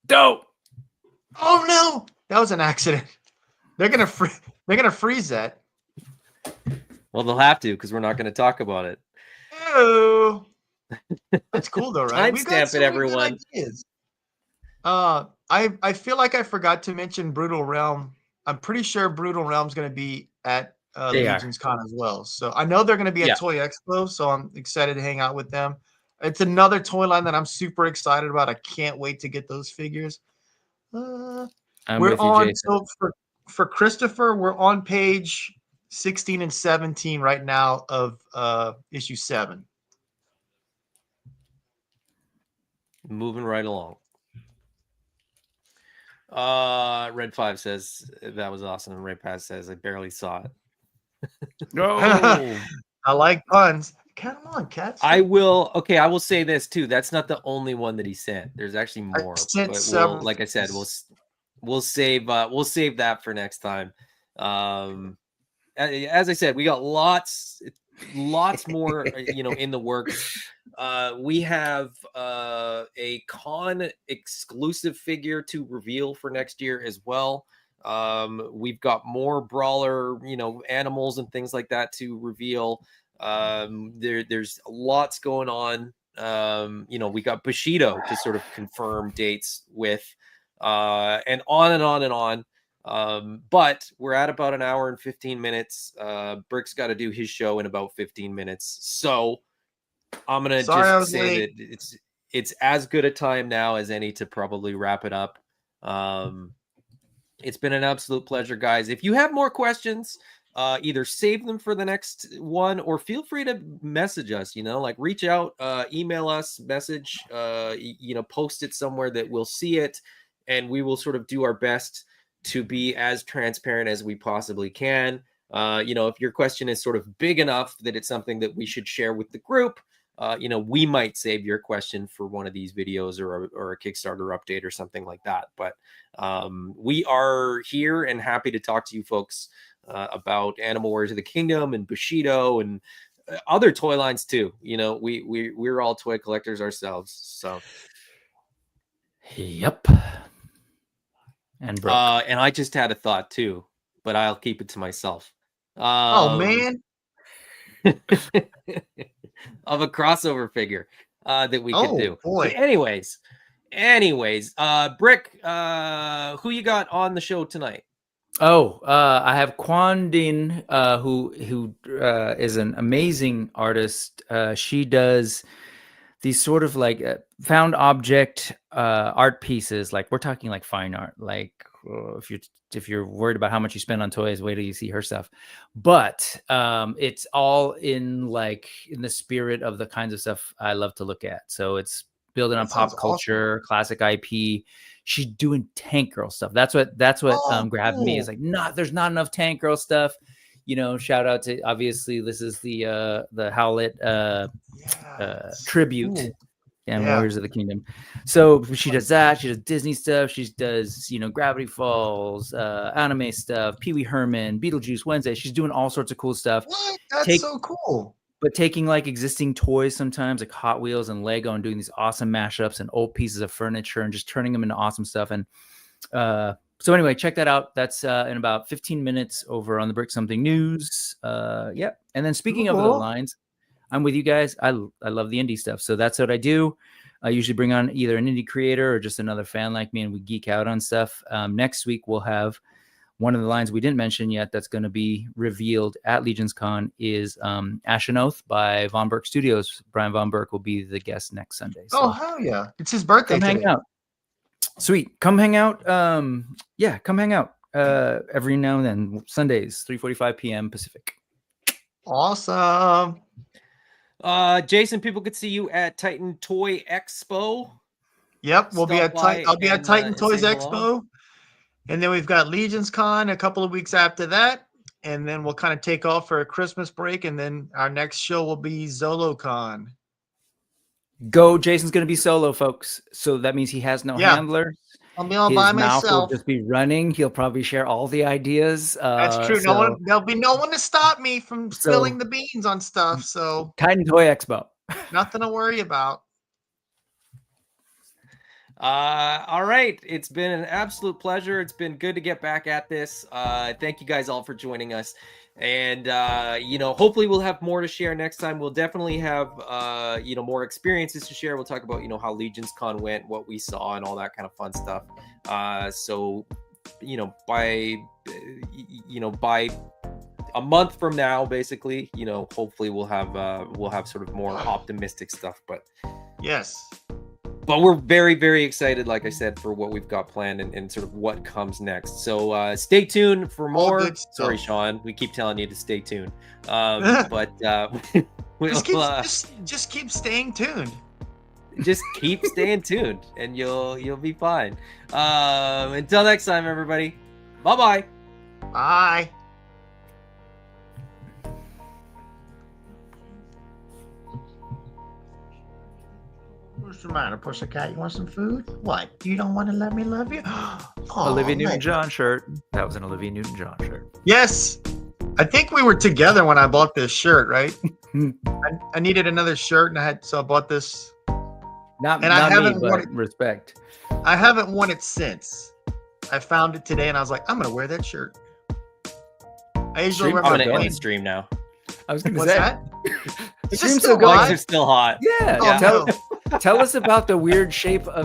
Speaker 2: Dope.
Speaker 3: Oh no, that was an accident. They're gonna freeze that.
Speaker 1: Well, they'll have to because we're not going to talk about it.
Speaker 3: Oh, that's cool though, right?
Speaker 1: Timestamp it, everyone.
Speaker 3: I feel like I forgot to mention Brutal Realm. I'm pretty sure Brutal Realm's going to be at Legion's Con as well. So I know they're going to be at Toy Expo, so I'm excited to hang out with them. It's another toy line that I'm super excited about. I can't wait to get those figures. We're on, so for Christopher, we're on page 16 and 17 right now of issue 7.
Speaker 1: Moving right along. Red 5 says that was awesome, and Ray Paz says I barely saw it.
Speaker 2: No.
Speaker 3: I like puns. Come on, cats.
Speaker 1: I will say this too. That's not the only one that he sent. There's actually more. Like I said, we'll save that for next time. As I said, we got lots more in the works. We have a con exclusive figure to reveal for next year as well. We've got more brawler animals and things like that to reveal. There's lots going on. We got Bushido to sort of confirm dates with, and on and on and on. But we're at about an hour and 15 minutes. Brick's got to do his show in about 15 minutes. So I'm going to just say that it's as good a time now as any to probably wrap it up. It's been an absolute pleasure, guys. If you have more questions, either save them for the next one or feel free to message us, reach out, email us, message, post it somewhere that we'll see it, and we will sort of do our best to be as transparent as we possibly can. If your question is sort of big enough that it's something that we should share with the group, we might save your question for one of these videos or a Kickstarter update or something like that. But we are here and happy to talk to you folks about Animal Warriors of the Kingdom and Bushido and other toy lines too. You know, we're all toy collectors ourselves. So,
Speaker 2: Yep. And Brooke.
Speaker 1: and I just had a thought too, but I'll keep it to myself.
Speaker 3: Oh man.
Speaker 1: Of a crossover figure that we could do.
Speaker 3: Boy.
Speaker 1: But anyways, Brick, who you got on the show tonight?
Speaker 2: I have Quan Din, who is an amazing artist. She does these sort of like found object art pieces. Like we're talking like fine art. Like if you're worried about how much you spend on toys, wait till you see her stuff. But it's all in the spirit of the kinds of stuff I love to look at. So it's building on pop culture, classic IP. She's doing Tank Girl stuff. That's what grabbed me. Is like, there's not enough Tank Girl stuff. You know, shout out to, obviously this is the Howlett tribute. Warriors of the Kingdom. So she does that. She does Disney stuff. She does, Gravity Falls, anime stuff, Pee Wee Herman, Beetlejuice Wednesday. She's doing all sorts of cool stuff.
Speaker 3: What? That's so cool.
Speaker 2: But taking like existing toys sometimes, like Hot Wheels and Lego, and doing these awesome mashups and old pieces of furniture and just turning them into awesome stuff. And so anyway, check that out. That's in about 15 minutes over on the Brick Something News. And then speaking of the lines, I'm with you guys. I love the indie stuff. So that's what I do. I usually bring on either an indie creator or just another fan like me, and we geek out on stuff. Next week, we'll have one of the lines we didn't mention yet that's going to be revealed at Legions Con is Ashen Oath by Von Burke Studios. Brian Von Burke will be the guest next Sunday. So
Speaker 3: hell yeah. It's his birthday
Speaker 2: come
Speaker 3: today.
Speaker 2: hang out. Sweet. Come hang out. Come hang out every now and then. Sundays, 3:45 p.m. Pacific.
Speaker 3: Awesome.
Speaker 1: Jason, people could see you at Titan Toy Expo.
Speaker 3: Yep, I'll be at Titan Toys Expo. And then we've got Legions Con a couple of weeks after that. And then we'll kind of take off for a Christmas break. And then our next show will be ZoloCon.
Speaker 2: Go. Jason's going to be solo, folks. So that means he has no handler.
Speaker 3: I'll be all by myself.
Speaker 2: His mouth will just be running. He'll probably share all the ideas.
Speaker 3: That's true. There'll be no one to stop me from spilling the beans on stuff. So
Speaker 2: Titan Toy Expo.
Speaker 3: Nothing to worry about.
Speaker 1: All right. It's been an absolute pleasure. It's been good to get back at this. Thank you guys all for joining us. And, hopefully we'll have more to share next time. We'll definitely have, more experiences to share. We'll talk about, how Legions Con went, what we saw, and all that kind of fun stuff. So, by a month from now, basically, hopefully we'll have sort of more optimistic stuff, but
Speaker 3: yes.
Speaker 1: But we're very, very excited, like I said, for what we've got planned and sort of what comes next. So stay tuned for more. Sorry, Sean. We keep telling you to stay tuned. But
Speaker 3: just keep staying tuned.
Speaker 1: Just keep staying tuned, and you'll be fine. Until next time, everybody. Bye-bye.
Speaker 3: Bye. What's the matter, Pussycat? You want some food? What? You don't want to let me love you?
Speaker 2: Olivia Newton-John shirt. That was an Olivia Newton-John shirt.
Speaker 3: Yes. I think we were together when I bought this shirt, right? I needed another shirt, and I bought this.
Speaker 2: Not me, but respect.
Speaker 3: I haven't worn it since. I found it today, and I was like, I'm going to wear that shirt. I usually wear
Speaker 1: I'm going to end the stream now.
Speaker 2: I was going to
Speaker 3: say. What's
Speaker 2: that?
Speaker 3: Is it still hot?
Speaker 1: It's still hot.
Speaker 2: Yeah.
Speaker 3: Oh,
Speaker 2: Tell us about the weird shape of